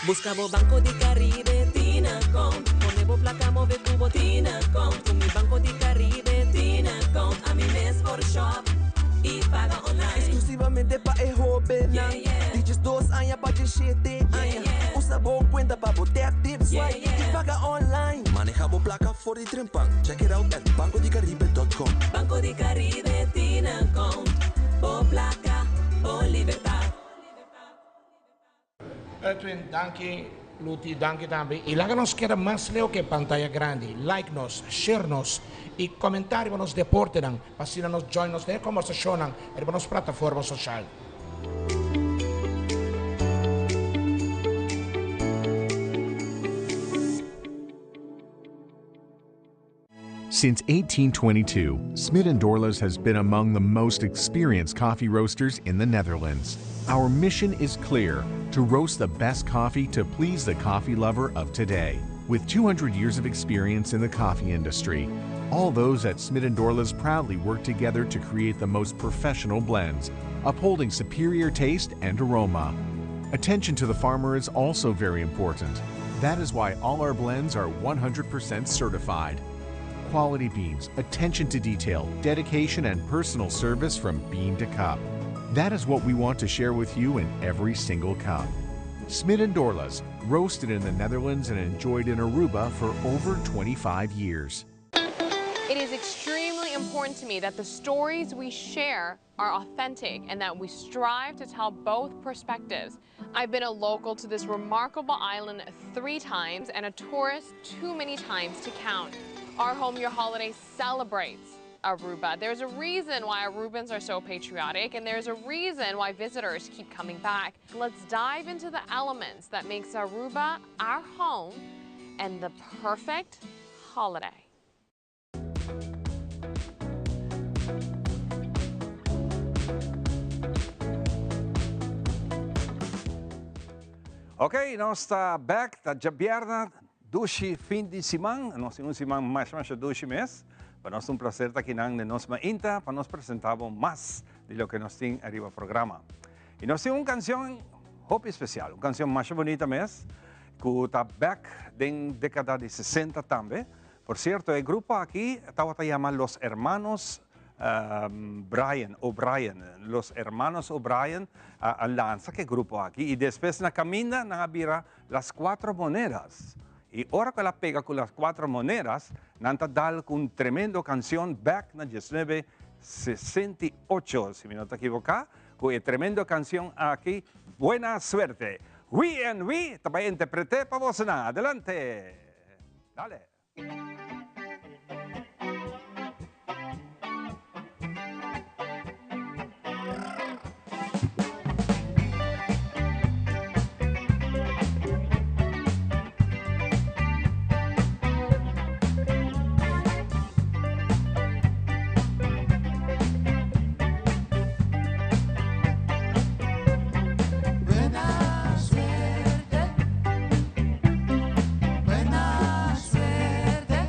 Buscamos Banco de Caribe, Tinacom. Ponemos placa, move cubo, Tinacom. Con mi Banco de Caribe, Tinacom. A mi mes por shop y paga online. Exclusivamente para el joven. Dices 2 años para que 7 años. Usa bom cuenta para botar tips y paga online. Manejamos placa for the trempan. Check it out at bancodecaribe.com. Banco de Caribe, Tinacom. Por placa, por libertad. Edwin, dankie. Luti, danke también. Y láganos queda más leo que pantalla grande. Like nos, share nos y comentar nos deporten. Pasina nos join nos de conversación en las plataformas sociales. Since 1822, Smit & Dorlas has been among the most experienced coffee roasters in the Netherlands. Our mission is clear: to roast the best coffee to please the coffee lover of today. With 200 years of experience in the coffee industry, all those at Smit & Dorlas proudly work together to create the most professional blends, upholding superior taste and aroma. Attention to the farmer is also very important. That is why all our blends are 100% certified. Quality beans, attention to detail, dedication, and personal service from bean to cup. That is what we want to share with you in every single cup. Smit & Dorlas, roasted in the Netherlands and enjoyed in Aruba for over 25 years. It is extremely important to me that the stories we share are authentic and that we strive to tell both perspectives. I've been a local to this remarkable island 3 times and a tourist too many times to count. Our Home Your Holiday celebrates Aruba. There's a reason why Arubans are so patriotic, and there's a reason why visitors keep coming back. Let's dive into the elements that makes Aruba our home and the perfect holiday. Ok, nós está back da Jabierna, dushi fim de semana, nós temos semana mais dushi mês. Para nós é prazer estar aqui na nossa Inta para nos apresentar mais de lo que nós temos arriba no programa. E nós temos uma canção muito especial, uma canção mais bonita mesmo, que está back da década de 60 também. Por certo, o grupo aqui estava chamado Los Hermanos O'Brien. Los Hermanos O'Brien lanza que grupo aquí. Y después na camina na vira las 4 monedas. Y ahora que la pega con las 4 monedas, nanta dal con tremendo canción back na 1968, si me no te equivoca, con tremendo canción aquí, Buena Suerte. We and we, también interpreté para vos. Adelante. Dale. Buena suerte,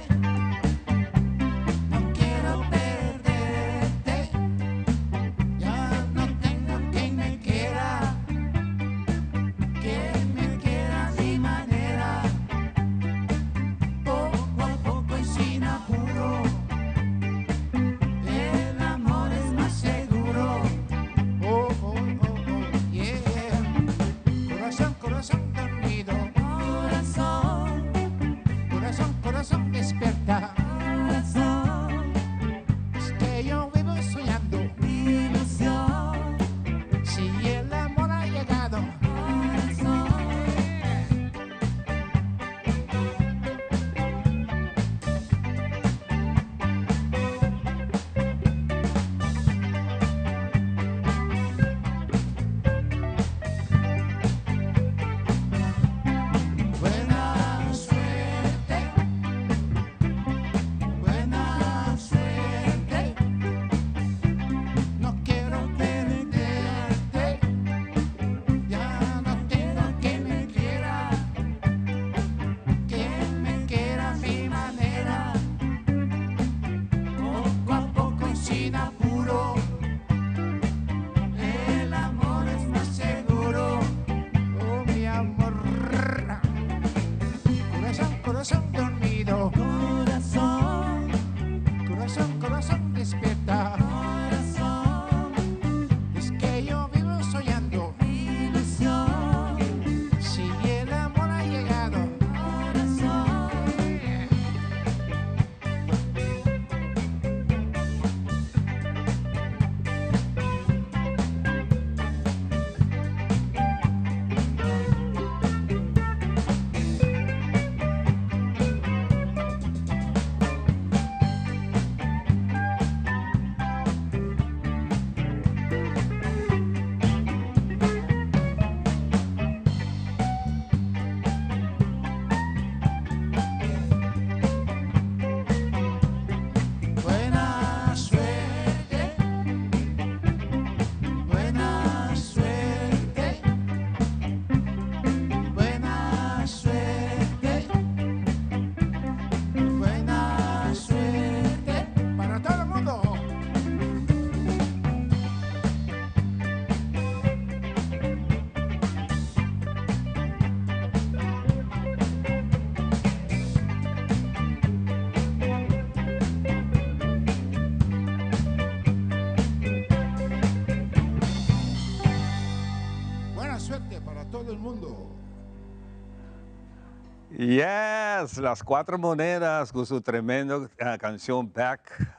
Yes, las Cuatro Monedas con su tremenda canción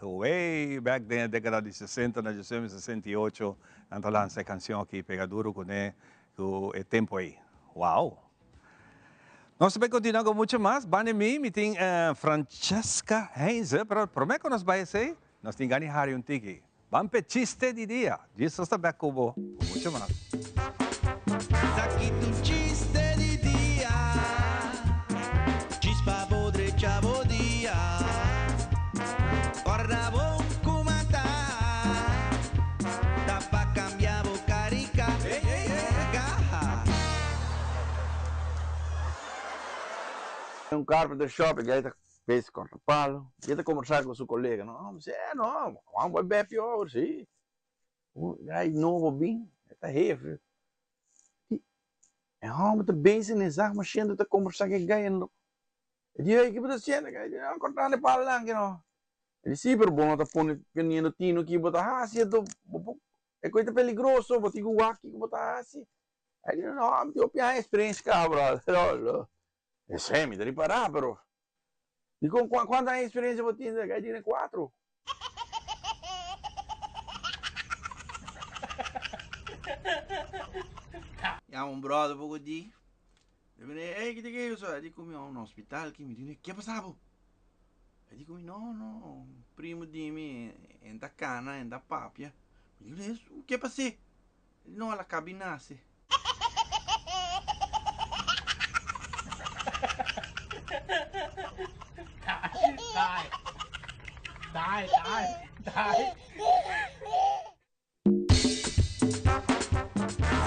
way back de la década de 60, na 68, anta lança a canção aqui, pega duro com o tempo aí. Wow! Nós vamos continuar com muito mais. Bane me tem Francesca Heinze, pero prometo que nós vai ser, nós temos que ganhar um tiki. Vamos para chiste de dia. Isso está bem com muito mais. Aqui tu chiste di dia, chispa podre chavo dia, guarda bom comata, dá pra cambiar o carica, garra. Um carpenter shop que aí tá fez com o palo, e ele conversar com seu colega, não, não, vamos beber pior, sim. Aí novo bem, tá heavy. En hij met de bezig en zag machine te conversar com alguém. Ele que você sente, não cortando para lá, que não. Ele super bom, tá pondo ganhando tino que botar assim, é coisa peligroso, botar igual aqui, botar assim. Ele não, eu tenho experiência, cabra. É semi, deve parar, pero. Digo, quanta experiência você tem? Ele tem 4. Ya un brother poco di. Le viene, ¿qué te quieres? Dico, mi un hospital, che mi dice, ¿qué pasaba? E dico, no, primo di me, en da cana, en da papia. Mi dice, ¿qué pasé? No, alla cabinase. Dai.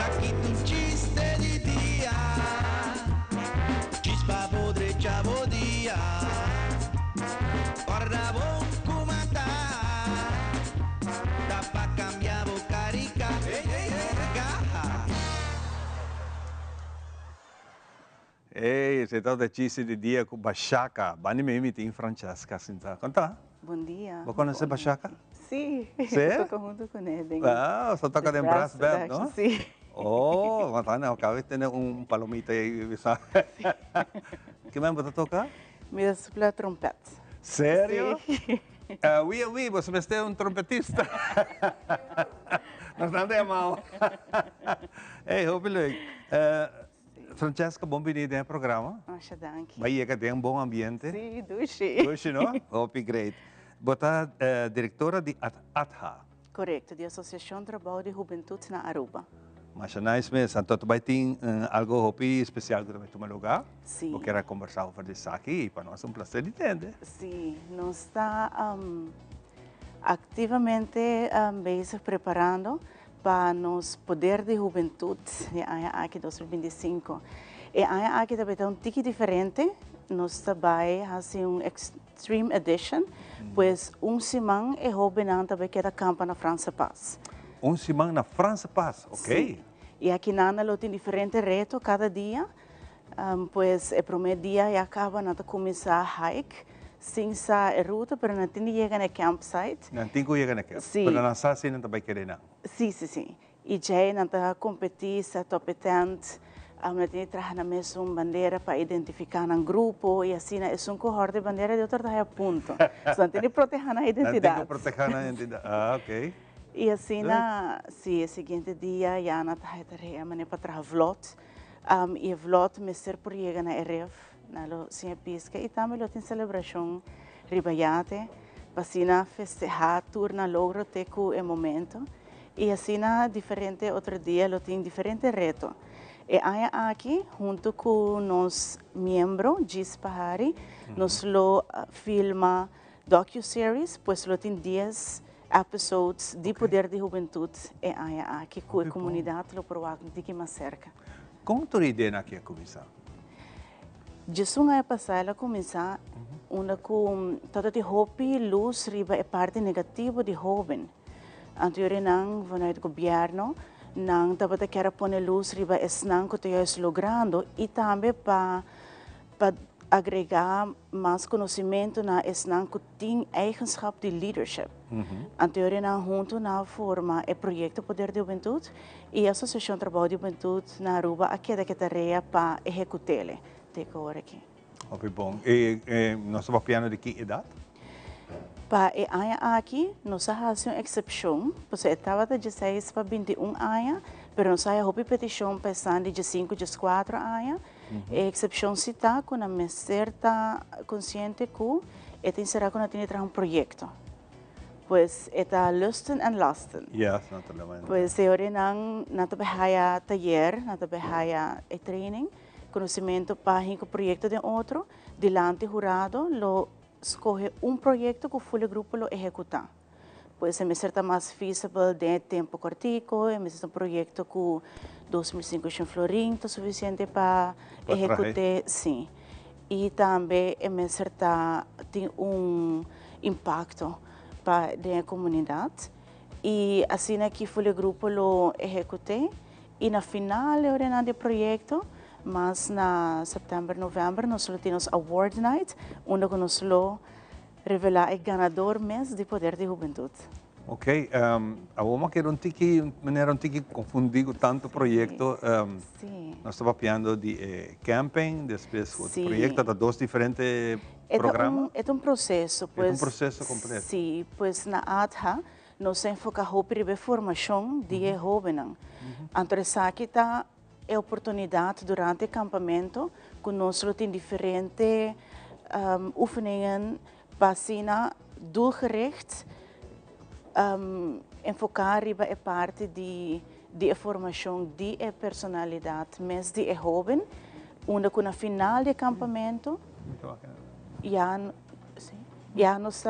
Aqui tu chiste di dia, chispa podre chavo dia, guarda bom comata, dá pra cambiar o carica, garra. Ei, você está de chiste de dia com Bachaca. Bane me tem Francesca, sinta. Conta. Bom dia. Você conhece Bachaca? Sim, Sim? toco junto com ele. Ah, você toca de braço band, não? Sim. Oh, matana, acabei de ter palomita aí, sabe? Que mais você toca? Me sopla trompete. Sério? Sim. Oui, você me é trompetista. Nós não é mal. Ei, hopelijk. Francesca, bem-vinda ao programa. Nossa, dank. Bahia que tem um bom ambiente. Sim, dushi. Dushi, não? Hope great. Você é diretora de ATHA. Correto, de Associação de Trabalho de Juventude na Aruba. Mas nice mesmo, então tu vai ter algo especial que tu vai tomar lugar? Sim. Eu quero conversar sobre isso aqui, para nós é um prazer de entender. Sim, nós estamos ativamente bezig preparando para nos poder de juventude de aqui 2025. E aqui também está um tique diferente. Nós também fazemos Extreme Edition, pois semana é jovem também que campa na França Paz. Semana na França Paz, ok? Sim. E aqui nada tem diferente reto cada dia. Pois o primeiro dia e acaba na começar a hike, sem a ruta, para não ter chega na campsite. Não tem que chegar na campsite. Sim. Para não sair não também querer não. Sim. E já não está competir, sa top tent. Não tem que trazer na mesma bandeira para identificar um grupo e assim é um cohorte de bandeira de outro ponto. Então tem que proteger a identidade. Tem que proteger a identidade. Ah, ok. E assim, o seguinte dia, já na tarefa, mas para trazer vlot. E vlot me ser por chegar na RF, na Lucia Pisca, e também tem celebração ribaiate, para festejar, turna logro teco e momento. E assim, diferente outro dia, tem diferente reto. E aqui, junto com nos membros, Gis Pahari, nos filma docu-series, pois tem 10 episódios de Poder de Juventude e aqui com a comunidade lo provavelmente de que mais cerca. Como tu ideia aqui a começar? Jesus é passar a começar uma com toda de hopi luz riba é parte negativa de jovem. Anterior não vanuit governo não dapat quer pôr luz riba é não que tu és logrando e também para agregar mais conhecimento na esnan que tem eigenschap de leadership. Anterior não junto na forma é projeto Poder de Juventude e a Associação de Trabalho de Juventude na Aruba aqui da que tarefa para executá-lo. Teco aqui. Hopi bom. E nós estamos piano de que idade? Para aqui, nós fazemos uma exceção, porque estava de 16 para 21 anos, mas nós temos uma petição pensando de 5 a 4 anos. A exceção se está com a minha certa consciente que tem será que não tem um projeto. Pois está lusten and lasten. Yes, naturalmente. Pois agora não trabalha taller, não trabalha training, conhecimento para o projeto de outro, delante jurado, lo escolhe um projeto que o full grupo lo executar. Pois é certa mais feasible de tempo curtico, é um projeto que 2.500 florins suficiente para executar, sim. E também é certa tem impacto para a comunidade. E assim aqui o grupo lo executei e na final do projeto, mas na setembro, novembro, nós temos Award Night, onde nós revelar o ganador mês de Poder de Juventude. Ok, agora que não tinha confundido tanto projeto, nós estamos falando de camping, depois outro projeto, de dois diferentes programas. É um processo, pois. É um processo completo. Sim, pois na ADHA nós enfocamos na formação de jovens. Então, aqui está a oportunidade durante o acampamento que nós temos diferentes oefeningen para doelgericht enfocar riba a parte de formação de personalidade, mas de jovem, onde na final do acampamento já nós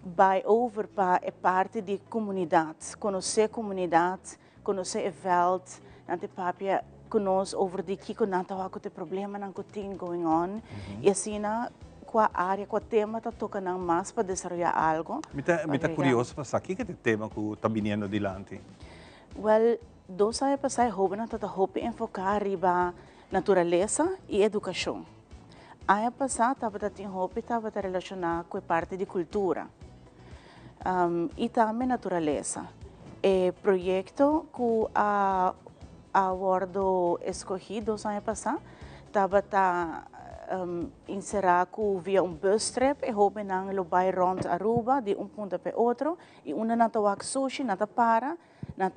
vai over para a parte de comunidade, conhecer a comunidade, conhecer a veld, ante papia conosco over de que não tá com o problema não tem going on e assim qual área, qual tema tá tocando mais para desenvolver algo. Me tá curioso para saber que tema que está vindo adiante. Well, dois anos passar jovem tá enfocar riba natureza e educação. Ano passado estava relacionado com a parte de cultura e também natureza. O projeto que a abordo escolhido 2 anos passados estava inserido via bus trip e houve lo vai rond Aruba de ponto para outro e uma não estava sushi não para não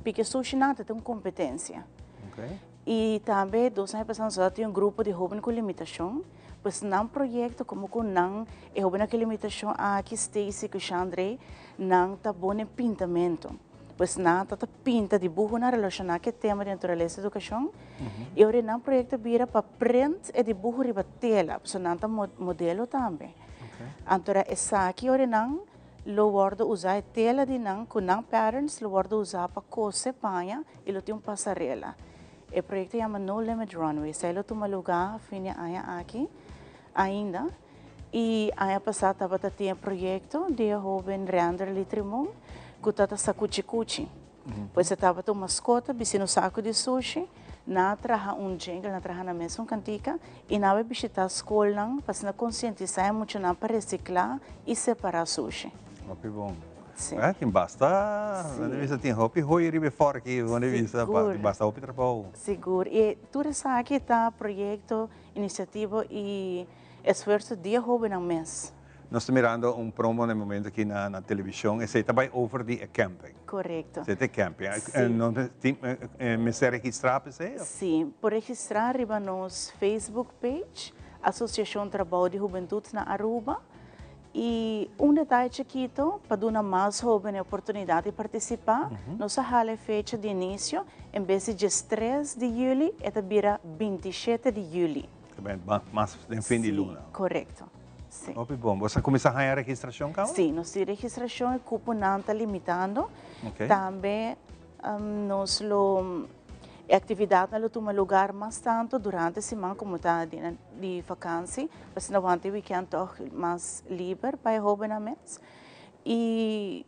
porque sushi não tem competência. Okay. E também 2 anos passados nós tínhamos grupo de jovens com limitação, pois não projeto como que não é jovem com limitação aqui Stacy que Chandre não está bom em pintamento. Pois não, tá pinta dibujo na relacionado com o tema de natureza e educação. E agora não projeto vira para print e dibujo riba tela, pois não tá modelo também. Então essa aqui agora não lo guardo usar tela de não com não patterns, lo guardo usar para coser panha e lo tem passarela. O projeto chama No Limit Runway, sai lo toma lugar fim aqui ainda. E ano passado estava tendo projeto de jovem Rander Litrimum que estava sacuchi-cuchi. Pois estava uma mascota, no saco de sushi, na traja jingle, na traja na mesma cantica, e na visitar a escola, para conscientizar muito para reciclar e separar sushi. Muito bom. Sim. Tem basta, quando vista tem roupa e roi ribe fora aqui, quando vista basta roupa e trabalho. Seguro. E tudo isso aqui está projeto, iniciativa e esforço de jovem no mês. Nós estamos mirando promo no momento aqui na televisão e você também over de camping. Correto. Você tem camping. Não tem me ser registrar para você? Sim, por registrar riba nos Facebook page, Associação Trabalho de Juventude na Aruba. E detalhe chiquito, para dar mais jovens a oportunidade de participar, nós a fecha de início, em vez de 3 de julho, esta vira 27 de julho. Mas no fim de luna. Correto. Sim. Bom, você começa a ganhar a registração, Carol? Sim, nós temos registração e cupo não está limitando. Okay. Também a atividade não toma lugar mais tanto durante a semana como está de vacância, mas não vamos ter weekend mais livre para jovens. E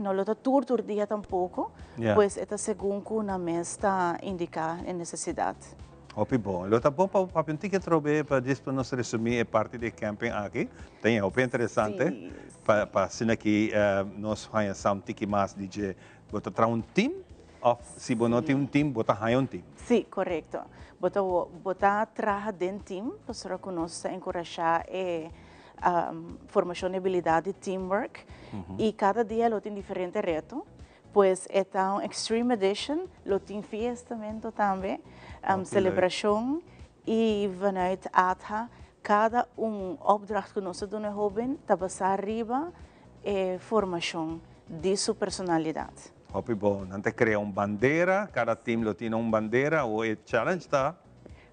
não está todo dia tampouco, pois é segundo na mês está indicar a necessidade. Hopi bom. Lo tá bom para que trobe para para nós resumir a parte de camping aqui. Tem hopi interessante para assim aqui nós fazemos um tiki mais de botar um team Of si você não tem um time, você tem um time. Sim, correto. Bota trabalha dentro do time, para conosco encorajar formação de habilidade, teamwork, e cada dia lo tem diferente reto. Pues esta Extreme Edition, lo tem fiestamento também, celebração, e vanuit ATHA, cada opdracht que nós doen jovem, está passar arriba formação de sua personalidade. Hopi bom, nanti cria bandeira, cada time lo tem bandeira, o challenge tá,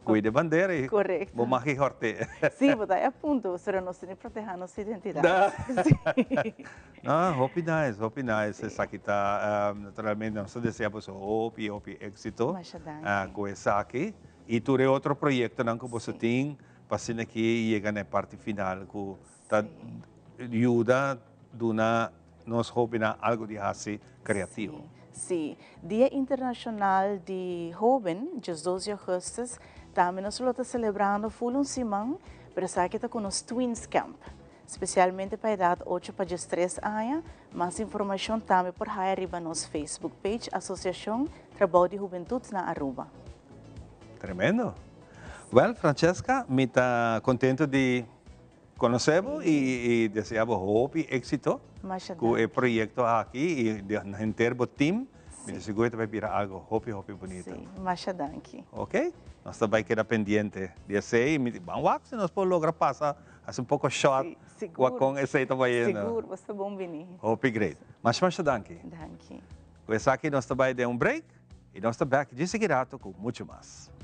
cuide bandeira e correto. Vou mais horte. Sim, mas é ponto, você não tem que proteger nossa identidade. Hopi nice. Essa aqui tá, naturalmente, nós desejamos hopi êxito com essa aqui. E tu é outro projeto que você tem, para ser que chega na parte final, que tá ajuda a nós hopi na algo de assim criativo. Sim. Dia Internacional de Jovem, dia 12 de agosto, também nós estamos celebrando full semana, para que está com os Twins Camp, especialmente para a idade 8 para 13 anos. Mais informação também por aí arriba no nosso Facebook page, Associação Trabalho de Juventude na Aruba. Tremendo. Well, Francesca, me está contente de conhecê-lo e desejamos hope êxito com o projeto aqui e em termos do time. Me seguro que vai virar algo hope bonito. Sim, Masha Danki. Ok? Nós também queda pendente de ser vamos se nós podemos lograr passar assim pouco short com esse também. Seguro, você é bom venir. Hope great. Mas Masha Danki. Danki. Com essa aqui nós também demos break e nós estamos back de seguida com muito mais.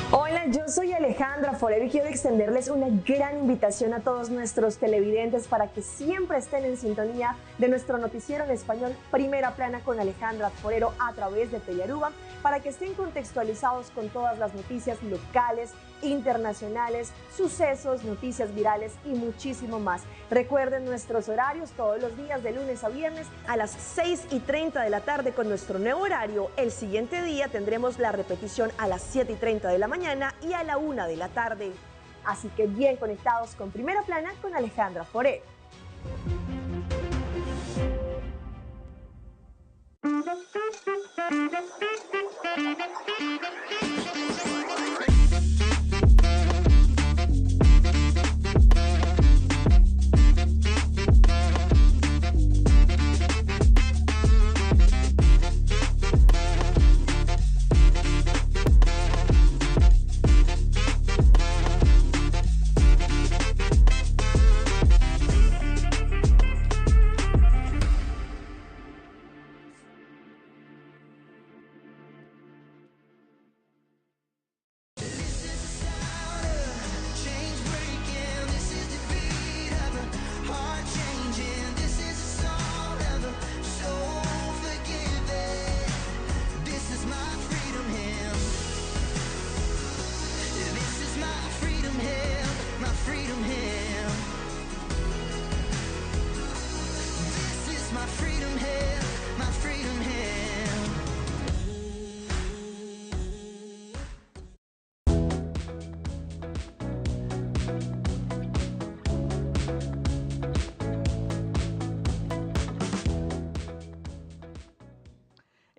Hola, yo soy Alejandra Forero y quiero extenderles una gran invitación a todos nuestros televidentes para que siempre estén en sintonía de nuestro noticiero en español Primera Plana con Alejandra Forero a través de Telearuba, para que estén contextualizados con todas las noticias locales, internacionales, sucesos, noticias virales y muchísimo más. Recuerden nuestros horarios todos los días de lunes a viernes a las 6:30 de la tarde con nuestro nuevo horario. El siguiente día tendremos la repetición a las 7:30 de la mañana y a la 1 de la tarde. Así que bien conectados con Primera Plana con Alejandra Forero.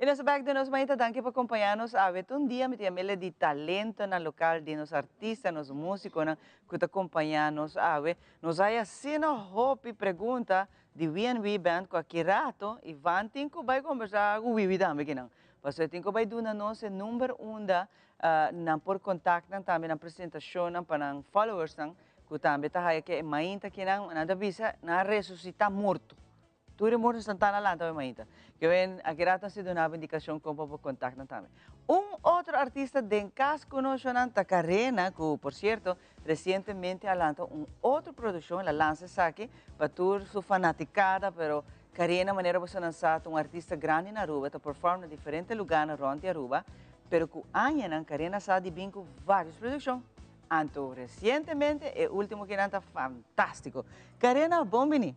E nessa back de nós, Maíta, danke por acompanhar-nos. Um dia, me tinha de talento na local, de nos artistas, nos músicos, que te acompanham-nos. Nós aí assim, hope pergunta de VNV Band, com aqui rato, e van tinko vai conversar com o Vivi também, que não. Porque tinko vai dar nos o número 1 na por contato, também na apresentação, para followers, que também está aí, que Maíta, que não, nada visa, na ressuscitar morto. Tudo morto está na lata, Maíta. Que vem aqui rato se dá uma indicação como para contato também. Outro artista de casa conosco na Carena, que por certo recentemente lançou outra produção, ela lança aqui para toda sua fanaticada, pero Carena maneira você lançar artista grande na Aruba, está performando em diferentes lugares around Aruba, pero que aña Carena sabe bem com várias produções. Anto recentemente, o último que está fantástico. Carena, bom venir.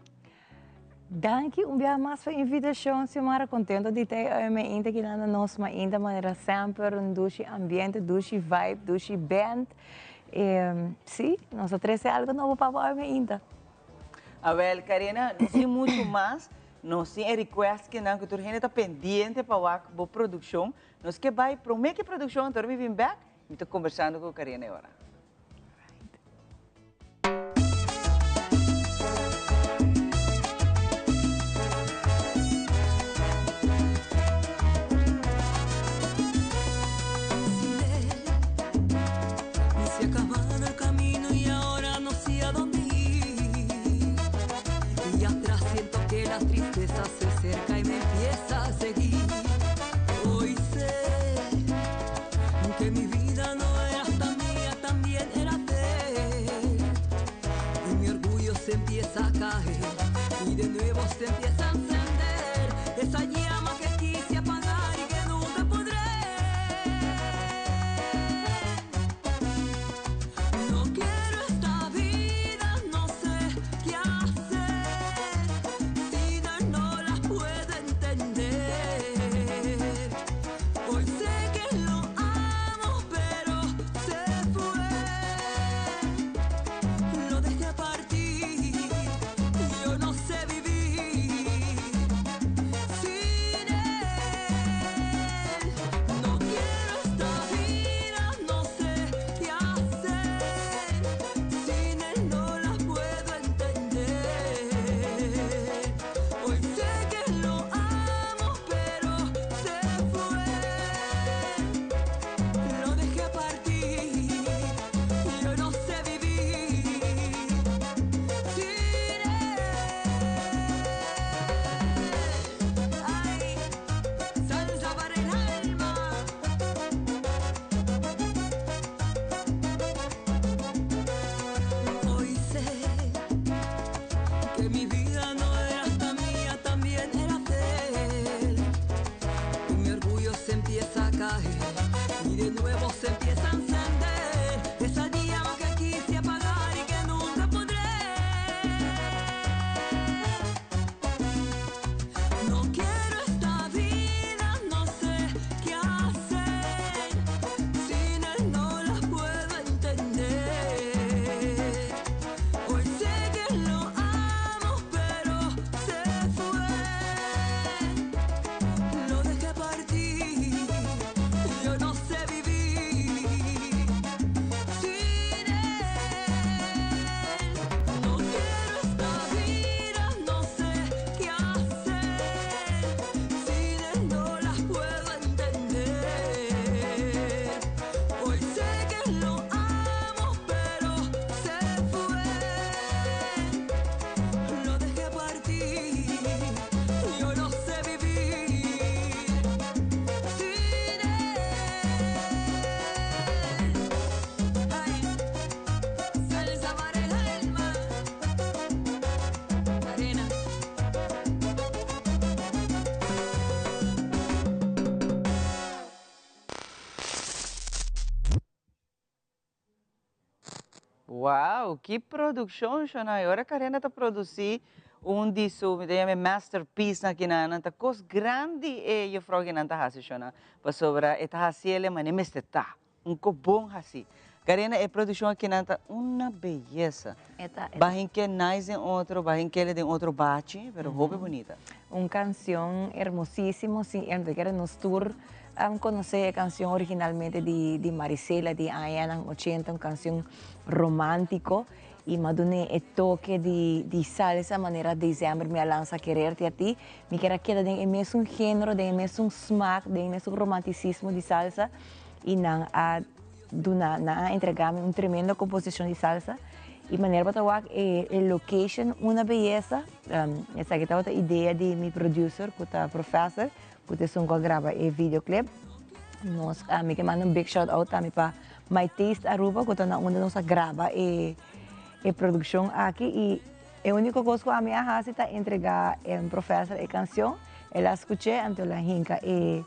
Danke, dia mais para a invitação, senhora, contente de ter ainda aqui na nossa ainda maneira sempre um doce ambiente, doce vibe, doce band. Sí, nosotros es algo nuevo para mí ainda. A ver, Karina, não sei muito mais, não sei request que não, que tu gente está pendente para a boa produção. Nós que vai para o que produção, então me vim back e estou conversando com a Karina agora. Se acabara el camino y ahora no sé a dónde ir. Y atrás siento que la tristeza se acerca y me empieza a seguir. Hoy sé que mi vida no era hasta mía, también era de él. Y mi orgullo se empieza a caer y de nuevo se empieza a encender esa llama que quise apagar y que nunca podré. No quiero esta vida, no sé qué hacer. Si no la puedo entender. Hoy sé que lo amo, pero se fue. Lo dejé partir, yo no sé vivir sin él. No quiero esta vida, no sé qué hacer. Sin él no la puedo entender. Hoy sé que lo amo, pero se fue. Lo dejé partir, yo no sé vivir sin él. Ay, salsa para el alma. Hoy sé que mi vida no era hasta mía, también era de él. Y mi orgullo se empieza a caer y de nuevo se empieza a encender esa llama que quise apagar y que nunca podré. No quiero esta vida, no sé qué hacer. Sin él no la puedo entender. Hoy sé que lo amo, pero se fue. Lo dejé partir, yo no sé vivir sin él. No quiero esta vida, no sé qué hacer. Sin él no la puedo entender. Hoy sé que lo amo, pero se fue. Lo dejé partir, yo no sé vivir sin él. Ay, salsa para el alma. Arena. Uau, que produção, Shana. Agora a Karina está produzindo de sua masterpiece aqui na Nanta. Coisa grande e eu falo que não está assim, Shana. Para sobre esta assim, ele mas nem está. Bom assim. Karina, é produção aqui na Nanta, uma beleza. Bahin que nice em outro, bahin que ele tem outro bate, pero roupa bonita. Canción hermosísimo, sí, en nos tour conocí la canción originalmente de Marisela, de Ayana, en 80, una canción romántico, y madune el toque de salsa, manera de diciembre, me lanza quererte a ti, me quiera quedar en el mismo género, en el mismo smack, en el mismo romanticismo de salsa, y na entregarme una tremenda composición de salsa, y manera para trabajar el location, una belleza, esa que estaba la idea de mi producer, que está profesor, que son a grabar el videoclip. Nos, me que manda un big shout out también para My Taste Aruba, que está donde nos graba producción aquí. Y el único cosa que a mí hace es entregar a profesor la canción, él la escuché, entonces la hinca el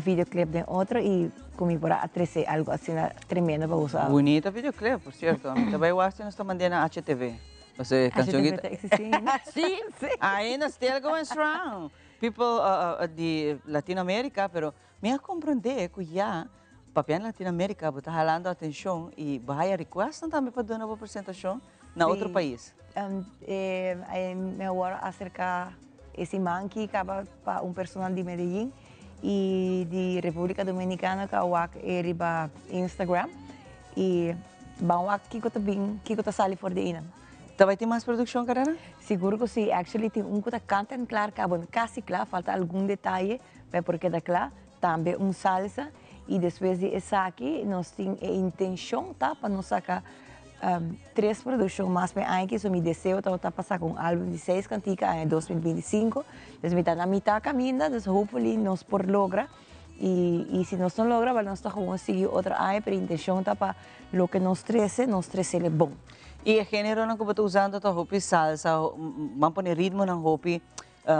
videoclip de otro y como por a 13, algo así tremendo para usar. Bonita videoclip, por cierto. Também eu acho que nós estamos mandando na HTV. Você canção que sí, sí. Ainda still going strong. People de Latinoamérica, pero me a compreender que ya papian Latinoamérica, está jalando atención y vaya request também para dar uma apresentação na outro país. Me voy a acercar esse man que acaba para personal de Medellín e de República Dominicana que riba Instagram e vamos aqui que eu sali for de ina. Vai ter mais produção, Karena? Seguro que sim. Actually, tem que canta claro, casi claro, falta algum detalhe, porque da claro, também salsa e depois de essa aqui, nós temos a intenção, tá, para nós sacar 3 produções mais bem aqui, so meu desejo tá passar com um álbum de 6 canticas em 2025, então me tá na mitad caminho, então hopefully nós por logra e se nós não logra, nós tá com seguir outra aí, pero a intenção tá para lo que nós 13 é bom. E o gênero não que eu usando tá hopi salsa, vamos pôr ritmo não hopi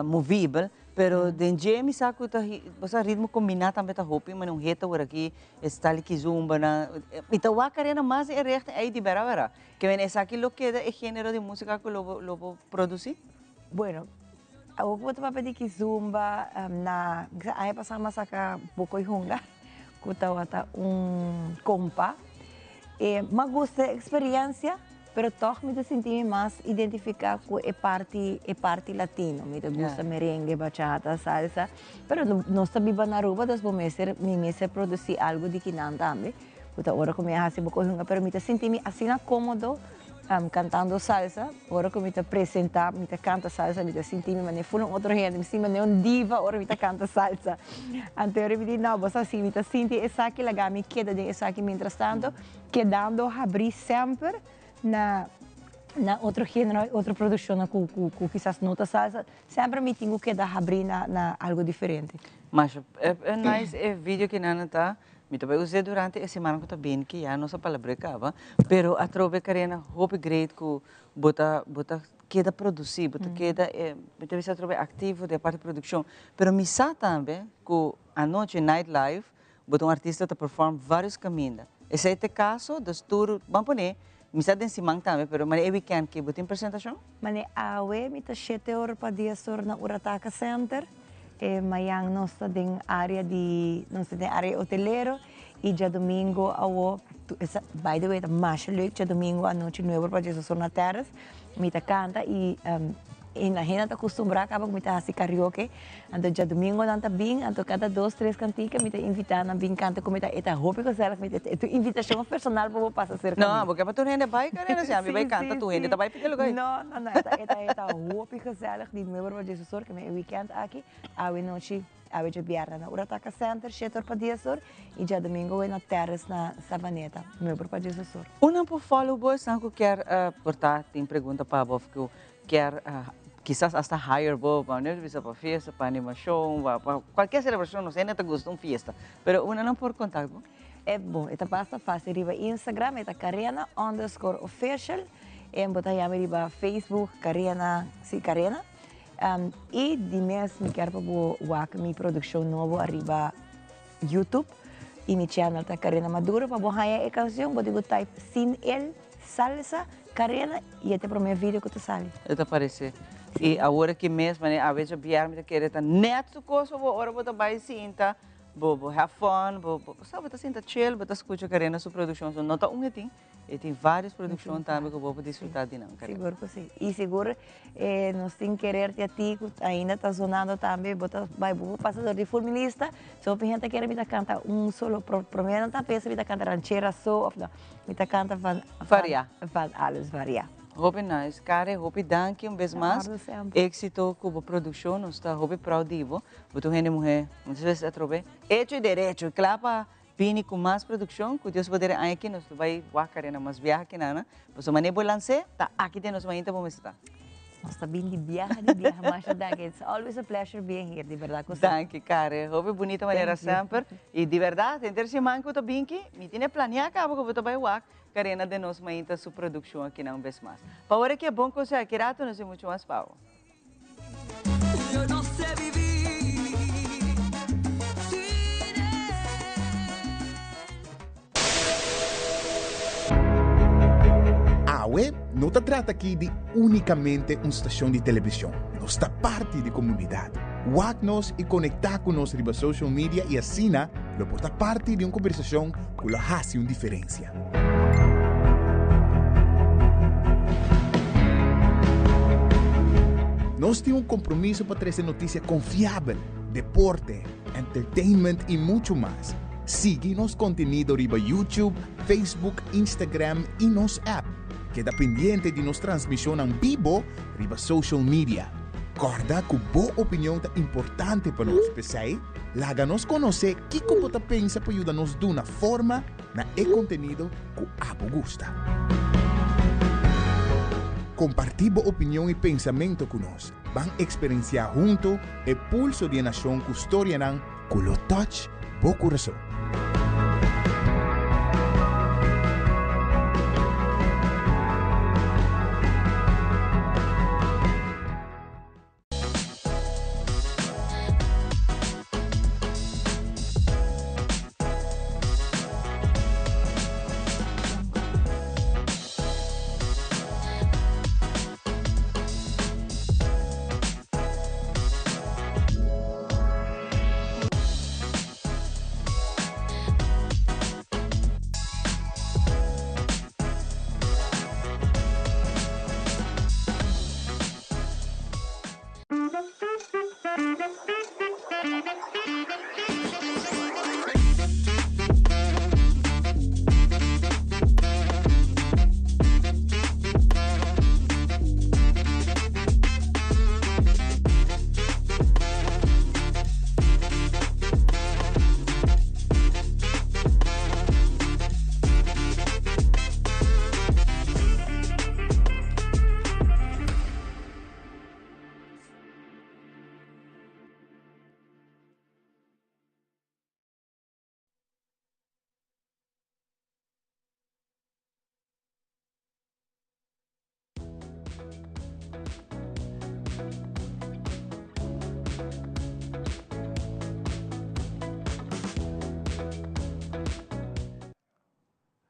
movível, pero dengue me saco tá você ritmo combinado também tá hopi, mas não reta por aqui está ali que zumba na então a carena mais é reto aí de vera que vem essa aqui lo que é gênero de música que lo produzir. Bueno, eu vou te pedir que zumba na aí passamos saca pouco junga, que tá compa me gusta a experiência. Pero toch me senti mais identificar com a parte latino. Me gusta merengue, bachata, salsa. Pero nós também na Aruba, das me produzir algo de Kinan também. Porque agora que me hace pouco junga, pero me senti assim cómodo cantando salsa. Agora que me apresentar, me canta salsa, me senti me full outro gente, me diva, agora me canta salsa. Anterior me diz não, você assim me senti essa aqui lá me queda de essa aqui mientras tanto, quedando abrir sempre na outro gênero, outra produção que quizás não está salsa, sempre me tenho que dar abrir na algo diferente. Mas é nice o vídeo que não está, me também usei durante a semana que está bem que já não se palabrecava, pero a trove Karena hope great que bota queda produzir, bota queda me também se trove ativo de parte de produção, pero me sa também que a noite night live bota artista tá perform vários caminhos. Esse é o caso dos tour, vamos pôr Misa din si Mang também, pero mane weekend que butin apresentação? Mane awe mita 7 horas pa dia na Urataka Center. Mayang nossa den área hotelero e já domingo awo by the way tá mais leuk já domingo à noite 9 para Jesus na terras. Mita canta e na gente está acostumbrada a mita assim karaoke. Então já domingo não tá bem, então cada 2, 3 canticas mita invitar na bem canta como mita eta hope que será mita tu invitação personal para passar cerca. Não, porque para tu gente vai Karena se vai canta tu gente tá vai pedir lugar. Não, eta hope que será de meu para Jesus que me weekend aqui a noite a viernes na Urataka Center 7 para dia e já domingo na terras na Savaneta meu para Jesus. Por follow boy sanco quer portar tem pergunta para você que quer quizás hasta hire Bob, para fiesta, para animação, para qualquer celebração, não sei, não te gusta uma fiesta. Pero não por contato. É bom, esta pasta fácil, riba Instagram, esta Karena_official, e botar aí riba Facebook, Karena. E de mês me quero para minha produção nova arriba YouTube, e meu channel tá Karena Maduro, para botar aí a canção, vou type sin el salsa, Karena, e até para o meu vídeo que tu sale. Isso aparece. E agora que mesmo, né, a vez de viar me querer tá neto coisa, agora vou vai sinta, vou have fun, sabe, tá sinta chill, vou escutar Karena sua produção, não tá tem, e tem várias produções também que eu vou desfrutar de não. Seguro que sim. E seguro nós tem querer te a ti, ainda tá sonando também, vai passador de fulminista, só a gente quer me cantar solo, primeiro tá pensa me cantar ranchera só, me canta van alles varia. Hope nice, cara, hope danke vez mais. Éxito com a produção, nós está hope proud de você. Você é mulher, muitas vezes é trobe. Hecho e direito, claro, pini com mais produção, que Deus poder aqui nós vai Karena mais viagem que nada. Você maneira lance, tá aqui tem nós vai então vamos estar. Nós está bem de viagem, mas danke. It's always a pleasure being here, de verdade. Danke, cara. Hope bonita maneira sempre. E de verdade, ter esse manco to binki, me tinha planeado acaba que eu vai Karena de nós mainta sua produção aqui não vez mais. Para hora que é bom que você aqui rato, nós temos muito mais pau. Eu não sei viver AWE não se trata aqui de unicamente uma estação de televisão. Nós está parte da comunidade. Wag-nos y conectar-nos riba social media y así lo porta parte de una conversación que lo hace una diferencia. Nós temos um compromisso para trazer notícia confiável, deporte, entertainment e muito mais. Siga nosso conteúdo riba YouTube, Facebook, Instagram e nosso app. Queda pendiente de nossa transmissão em vivo riba social media. Corda que boa opinião é importante para nós, pessoal. Laga-nos conhecer o que você pensa para ajudar-nos de uma forma na conteúdo que abo gusta. Compartir boa opinião e pensamento conosco. Vamos experienciar junto o pulso de nação que história não, com o touch, bo coração.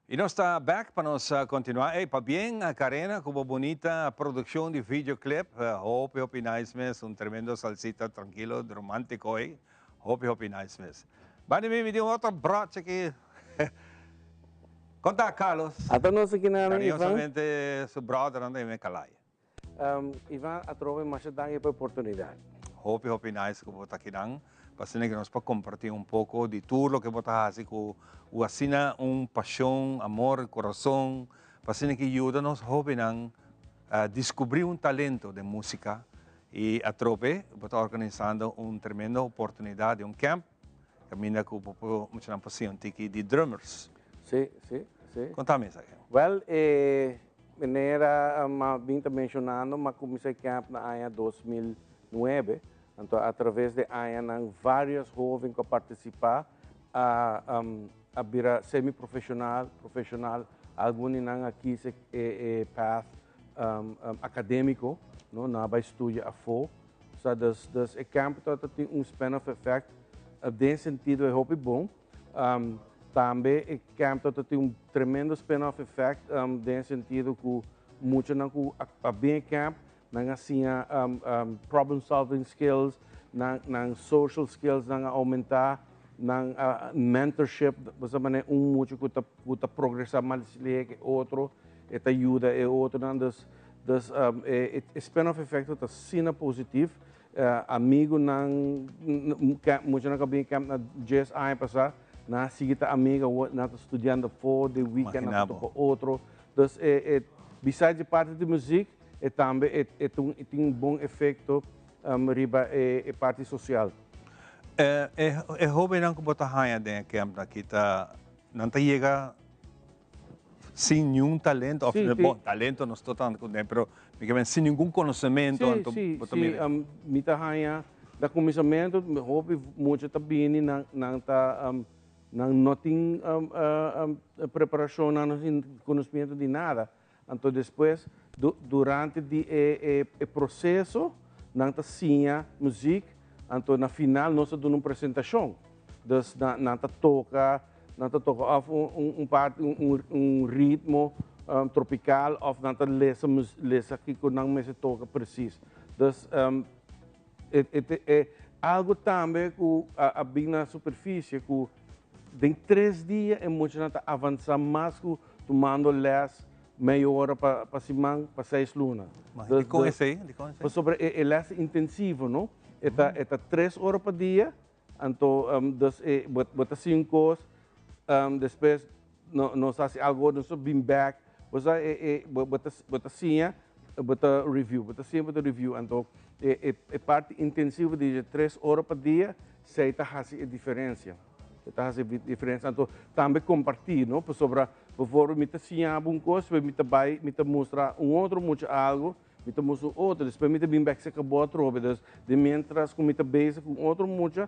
E nós está back para nós continuar. Para bem, a Karena, como bonita produção de videoclip. Hope nice mesmo, tremendo salsita, tranquilo, romântico aí. Hope nice mesmo. Bani me deu outro broche aqui. Conta, Carlos. Até nós aqui na Carinhosamente, seu brother anda em Calai. Ivan, a trove mais dá para oportunidade. Hope nice, como está aqui não. Para que nós podemos compartir pouco de tudo o que você faz com o assina paixão, amor, coração, para que ajuda-nos a descobrir talento de música e a Trope está organizando tremenda oportunidade, camp, caminha com muita paciente de drummers. Sim. Contame isso. Well, maneira vinha mencionando, mas comecei camp na ano 2009. Então, através de ano, vários jovens que participam a virar semi-profissional, profissional, alguns não aqui path acadêmico, não vai estudar a fora. So, das camp tem spin-off effect, nesse sentido é muito bom. Também o camp tem tremendo spin-off effect, nesse sentido que muitos não bem camp, não assim problem solving skills, não social skills não aumentar, não mentorship, você mané muito que tá progressar mais que outro, eta ajuda é outro não das spin-off effect tá sina positivo, amigo não muito não bem camp na just ano passado, na seguida amiga não tá estudando for the weekend na outro, das besides a parte de música também tem bom efeito riba a parte social. É jovem não como tá hanya de camp aqui tá não tá chega sem nenhum talento, bom talento não estou tanto com pero sem nenhum conhecimento então mita hanya da começamento hobby muito tá bem não tá não tem preparação não tem conhecimento de nada. Então depois durante o processo não tá sinha música, então na final nós damos uma apresentação, não tá toca ritmo tropical ou não tá lesa que não me se toca preciso. algo também que a bem na superfície, que em 3 dias é muito avançar mais que tomando les meia hora para semana, para 6 lunas. De conhecer, sobre é les intensivo, não? É 3 horas por dia, então bota 5 depois nós faz algo, nós bem back, bota sim, bota review, bota review, então é parte intensiva de 3 horas por dia, sei que faz a diferença. Está fazendo diferença, então também compartilhar, não? Sobre, por favor, me ensinar alguma coisa, me mostrar outro muito algo, me mostrar outro, depois me bem back se acabou a troca, de mientras com me base com outro muito,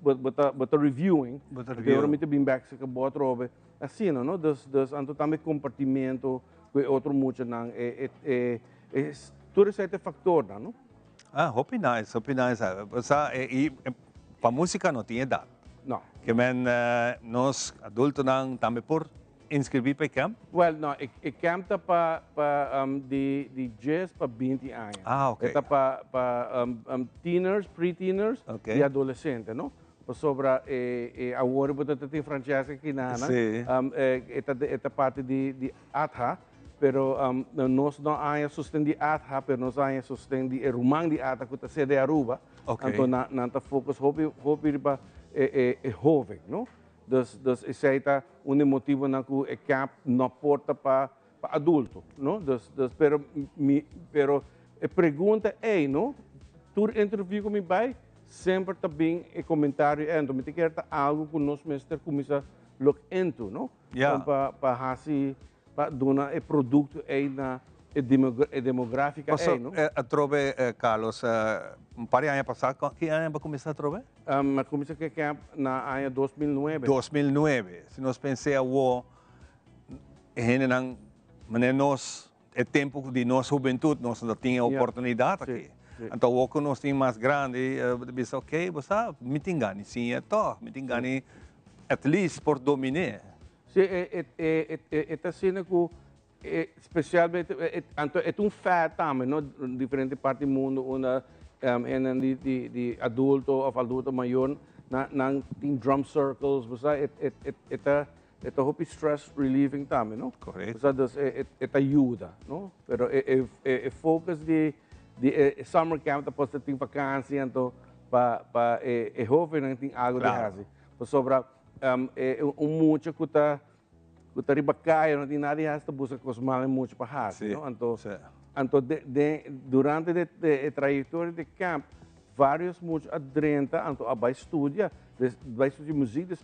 bota reviewing, agora me bem back se acabou a troca, assim, não? Então também compartimento com outro muito, não? Tudo isso é fator, não? Hope nice. Para música não tinha idade. Não. Que men nós adultos não também por inscrever para camp? Well, não, o camp está para de 10 para 20 anos. Ok. Está para teeners, pre-teeners e adolescentes, não? Sobre agora você tem Francesca aqui na esta parte de ATHA, pero nós não há sustento de ATHA, pero nós há sustento de rumang de ATHA que está sede Aruba. Então não está focus hope para jovem, não? Esse aí está motivo na que o camp não porta para adulto, não? Pero a pergunta é, não? Tu entrevista comigo vai sempre também o comentário é, então me te quer algo que nós mestre começa a look into, não? Para para dar o produto aí na demográfica aí, não? A trove, Carlos, um par de anos passado, que ano começou a trove? Comecei a camp na ano 2009. 2009. Se nós pensamos, nós, é tempo de nossa juventude, nós não tínhamos oportunidade aqui. Então, o que nós tínhamos mais grande, disse, ok, você me engane, sim, é to, me engane, at least por dominar. Sim, é assim que especialmente é fato também, não? Diferente parte do mundo, uma de adulto ou adulto maior, não tem drum circles, você é hope stress relieving também, não? Correto. Você é ajuda, não? Pero é focus de summer camp, depois tem vacância, então para jovem não tem algo de fazer. Sobre muito que está ribacaia, não tem nada de fazer, busca coisas mal muito para fazer, não? Então durante a trajetória de camp, vários muitos adrenta, então vai estudar música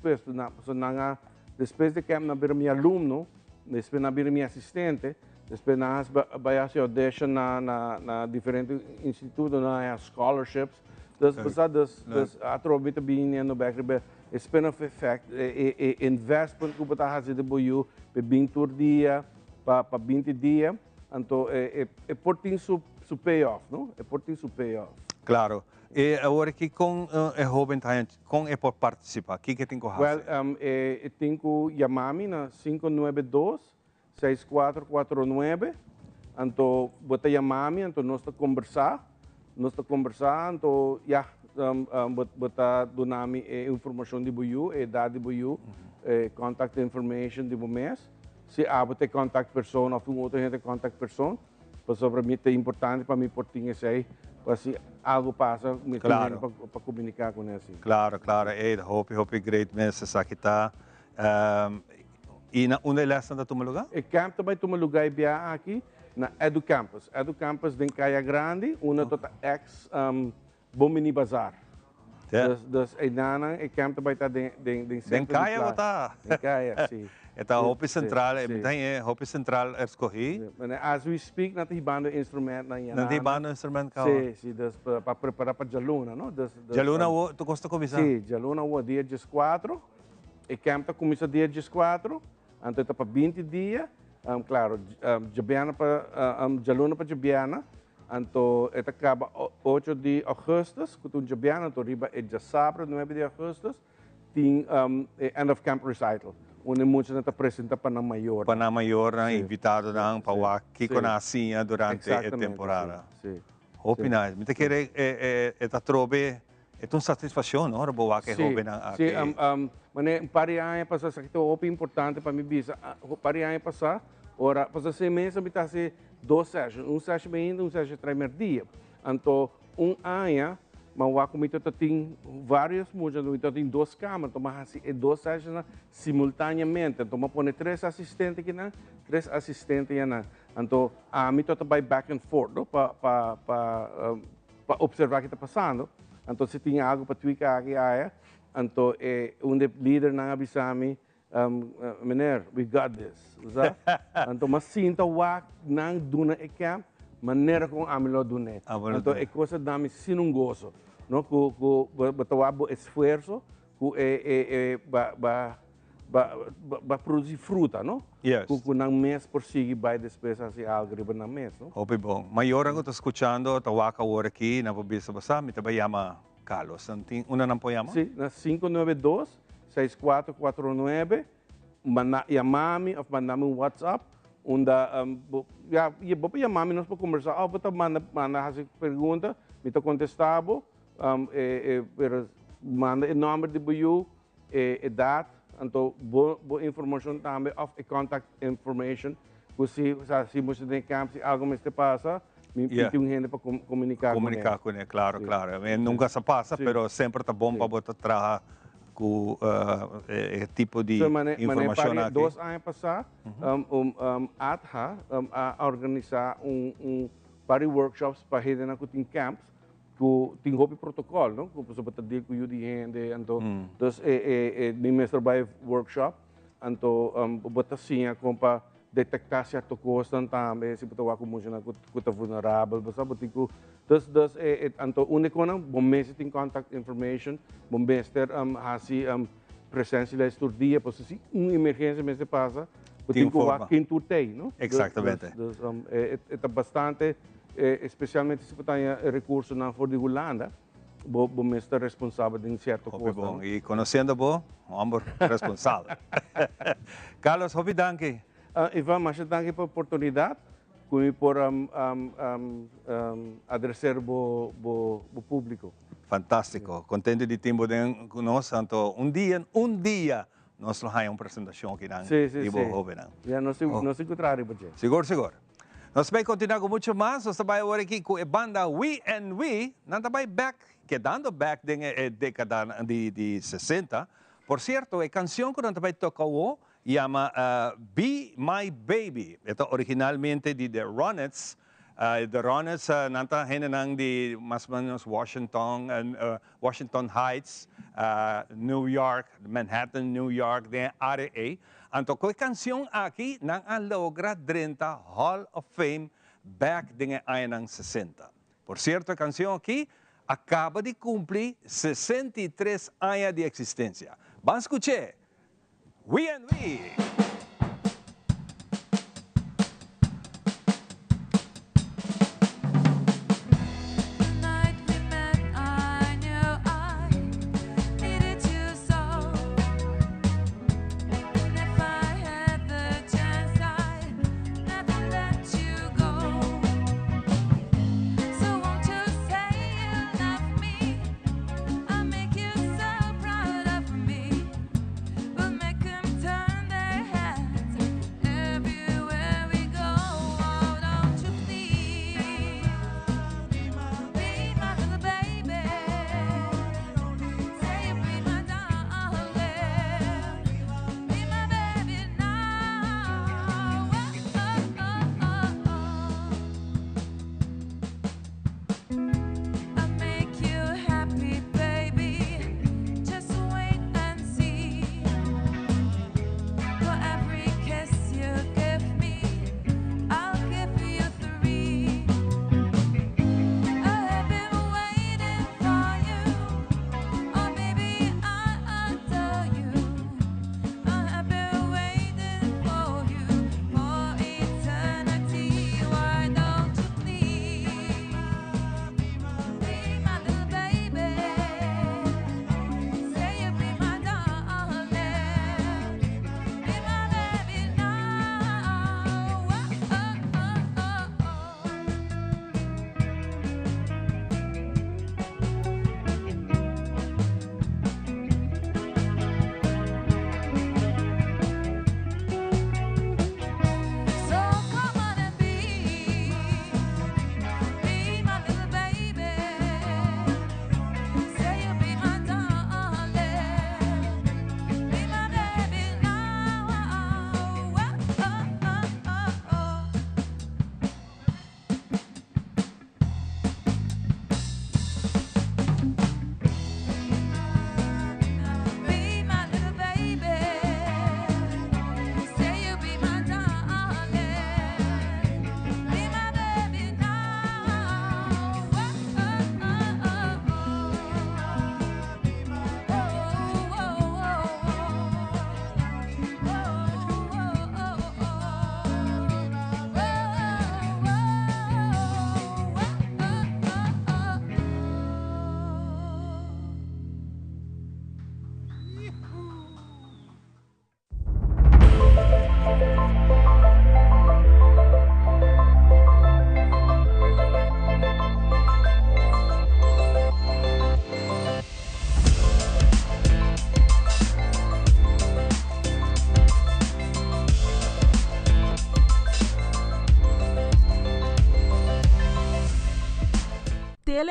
depois de camp na beira meu aluno, depois na beira meu assistente, depois vai fazer audition na diferentes institutos, na scholarships, a troca também no background, spin-off effect, investment que você faz de boio, para 20 dias, para 20 dias, então é por ter seu payoff, não? É por ter seu payoff. Claro. E agora que com a jovem com é por participar, o que tem que fazer? Well, tem que chamar-me na 592-6449, então você chamar-me, então nós estamos conversar, então você dá-me informação de boio, idade de boio, contact information de mês. Se você contact pessoa ou outra gente contact pessoa, sobre mim é importante para mim por ter isso aí, se algo passa, me para comunicar com eles. Claro. Hope great message aqui está. E na onde é esta toma lugar? O camp também toma lugar aqui na Educampus. Educampus de Caia Grande, uma tota ex Bomini Bazar. Dus o camp também está de centro. Caia está. Caia, sim. Eta Hope Central, Hope Central escolhi. As we speak, nati hibando instrument na yan. Nati hibando instrument ka? Sim, para preparar para Jaluna, não? Jaluna, tu gosta começar? Sim, Jaluna, dia 14. O camp começa dia 14, então está para 20 dias. Claro, Jabiana para Jaluna para Jabiana. Então, acaba 8 de agosto, com Jabiana, então riba é dia sábado, 9 de agosto, tem end of camp recital. Onde muitos não apresentam para a maior. Para a maior, invitado para o aqui com a durante a temporada. Sim. Hope nice. Me quer trove ito ang satisfaksyon, no? Rabawa kay joven ang Sí, parihan pa sa sakit o importante para mi bisa. Parihan pa sa ora pa sa semestre bitase 2 sessions, session ainda, session primeiro dia. Então, aya mawa komito tating várias mudas, então tem 2 câmeras, então mas 2 sessions simultaneamente. Então, põe 3 assistentes aqui na, 3 assistentes na. Então, mito também back and forth, no? para observar o que está passando. Então, se tinha algo para tweakar aqui, então, líder na abisami, meneer, we got this. Então, mas sinta o nang duna camp, maneira como amilo dune. Então, é coisa dami sinungoso, no? Com batawa esforço, com ba produzir fruta, no? Yes. Com nang mês por seguir vai despesa assim algo riba na mês, no? Opo, bom. Maior ako escuchando, tawaka wara ki, napabisa basa, mitabayama Carlos. Una nang po yama? Sim, na 592-6449, yamami, of mandame um WhatsApp, onda, yamami nós para conversar, bota manda as pergunta, me to contestavo, manda o número de buio, idade, então, boa informação também, of contact information, se você tem campo, se algo mais te passa, Yeah. tem gente para comunicar com ele. Comunicar com ele, claro, claro. Nunca se passa, pero sempre está bom para botar trabalhar com tipo de informação aqui. 2 anos passados, a organizar para workshops para rede na kuting camps, que tem hobby protocolo, não? Que você pode ter com o gente, então, nem mestre vai workshop, então, botar assim, para detectar certo coisa também, se você vai com na kuta vulnerável, você pode ter então, único não, bom mês tem contact information, bom mês ter presença lá estou dia, porque se emergência mês passa, tem que ver quem tu tem, não? Exatamente. É bastante, especialmente se você tem recursos na fora de Holanda, bom mês estar responsável de certo coisa. Bom, e conhecendo bom, ambos responsável. Carlos, hobi danke. Ivan, mas danke pela oportunidade, como por adressar o público. Fantástico. Contente de ter você conosco. Então, um dia, nós vamos fazer uma apresentação aqui na jovem. Já nos encontraremos. Seguro. Nós vamos continuar com muito mais. Nós vamos agora aqui com a banda We and We. Nós vamos quedando back da década de 60. Por certo, a canção que nós vamos tocar llama Be My Baby. Ito originalmente de The Ronettes. The Ronettes nanta hinanang di mas menos Washington Heights, New York, Manhattan, New York, de area. Anto ko kansyong aki nang alogra 30 Hall of Fame back de año ng 60. Por cierto, a canción aquí acaba de cumplir 63 años de existencia. Vamos a escuchar We and We. Make you so proud of me. We'll make 'em turn their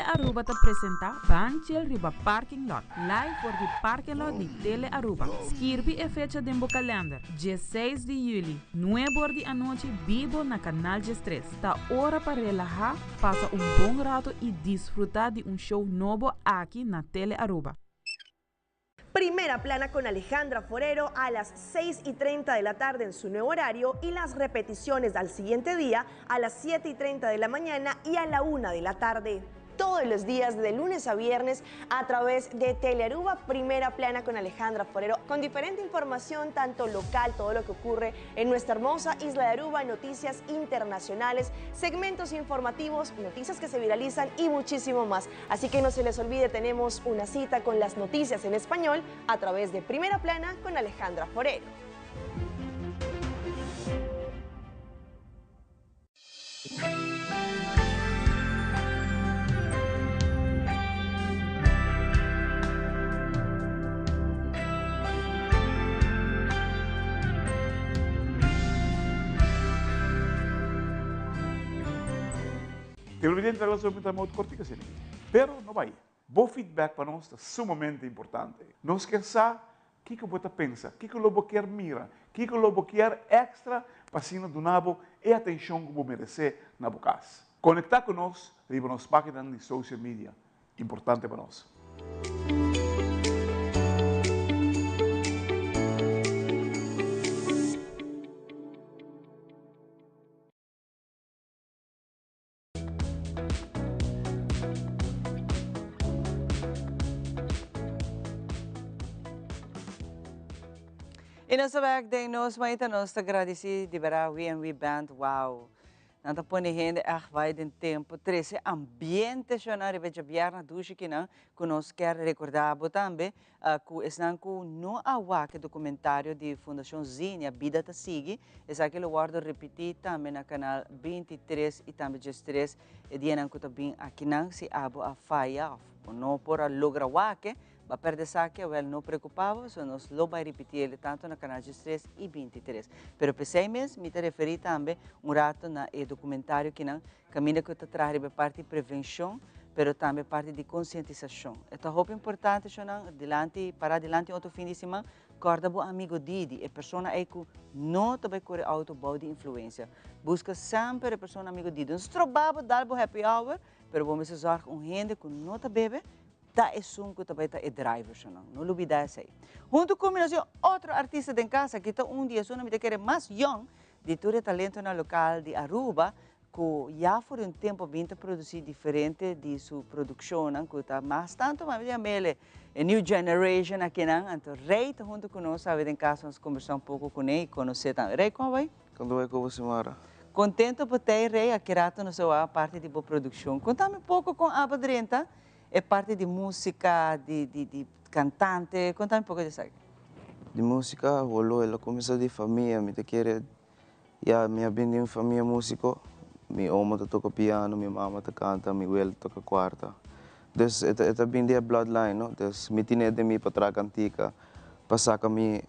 Aruba te presenta Banchel Riba Parking Lot, live por di parking lot di Tele Aruba. Skirbi e fecha de calendar, 16 de julho, 9 da noite, vivo na Canal G3. Tá hora para relajar, passa bom rato e disfrutar de show novo aqui na Tele Aruba. Primera plana con Alejandra Forero a las 6:30 de la tarde en su nuevo horario y las repeticiones al siguiente día a las 7:30 de la mañana y a la 1 de la tarde. Todos los días de lunes a viernes a través de Telearuba, Primera Plana con Alejandra Forero, con diferente información tanto local, todo lo que ocurre en nuestra hermosa isla de Aruba, noticias internacionales, segmentos informativos, noticias que se viralizan y muchísimo más. Así que no se les olvide, tenemos una cita con las noticias en español a través de Primera Plana con Alejandra Forero. Televidente da relação muito muito cortica assim. Pero não vai. Bom feedback para nós é sumamente importante. Nós queremos saber o que você pensa, o que o lobo quer mira, o que o lobo quer extra para cima do nabo e atenção que você merece na boa casa. Conectar com nós, riba nas páginas de social media. Importante para nós. E nós sabemos que nós vamos agradecer de verdade we band, wow. Nanta pone gente vai de tempo, treze ambiente chonari veja vierna duche que não, que nós quer recordar também, que estão com no awa que documentário de Fundação Zinha Vida ta Sigue, essa que eu guardo repetir também na canal 23 e também 3 e dia não que também aqui não se abo a falha, não por a logra wake. Va perder saque, well, não preocupava, so nós lo vai repetir ele tanto na canal 3 e 23. Pero pensei mesmo, me te referi também rato na documentário que não caminha que te traz parte de prevenção, pero também parte de conscientização. É muito importante, para adelante outro fim de semana, corda bo amigo Didi, e persona aí que não também corre autobau de influência. Busca sempre a persona amigo Didi. Nós trabalhamos dar bo happy hour, pero vamos usar gente que não tá bebe. Da é que também é driver, não olvida isso aí. Junto com outro artista de casa que está dia só me quer mais young, de todo talento na local de Aruba, que já por tempo vem produzir diferente de sua produção, que está mais tanto, mas ele é new generation aqui não, então Rei está junto conosco, sabe em casa nós conversamos pouco com ele, conhecer também. Rei, como vai? Quando é que você mora? Contento por ter Rei aqui rato na sua parte de boa produção. Conta-me pouco com a Badrenta. É parte de música, de cantante, conta-me um pouco disso aqui. De música, ela começou de família, me quer, minha bem de família músico, minha oma toca piano, minha mama canta, minha abuela toca quarta. Então, é bem de bloodline, não? Então, me tinha de mim para trás cantica, passar com meu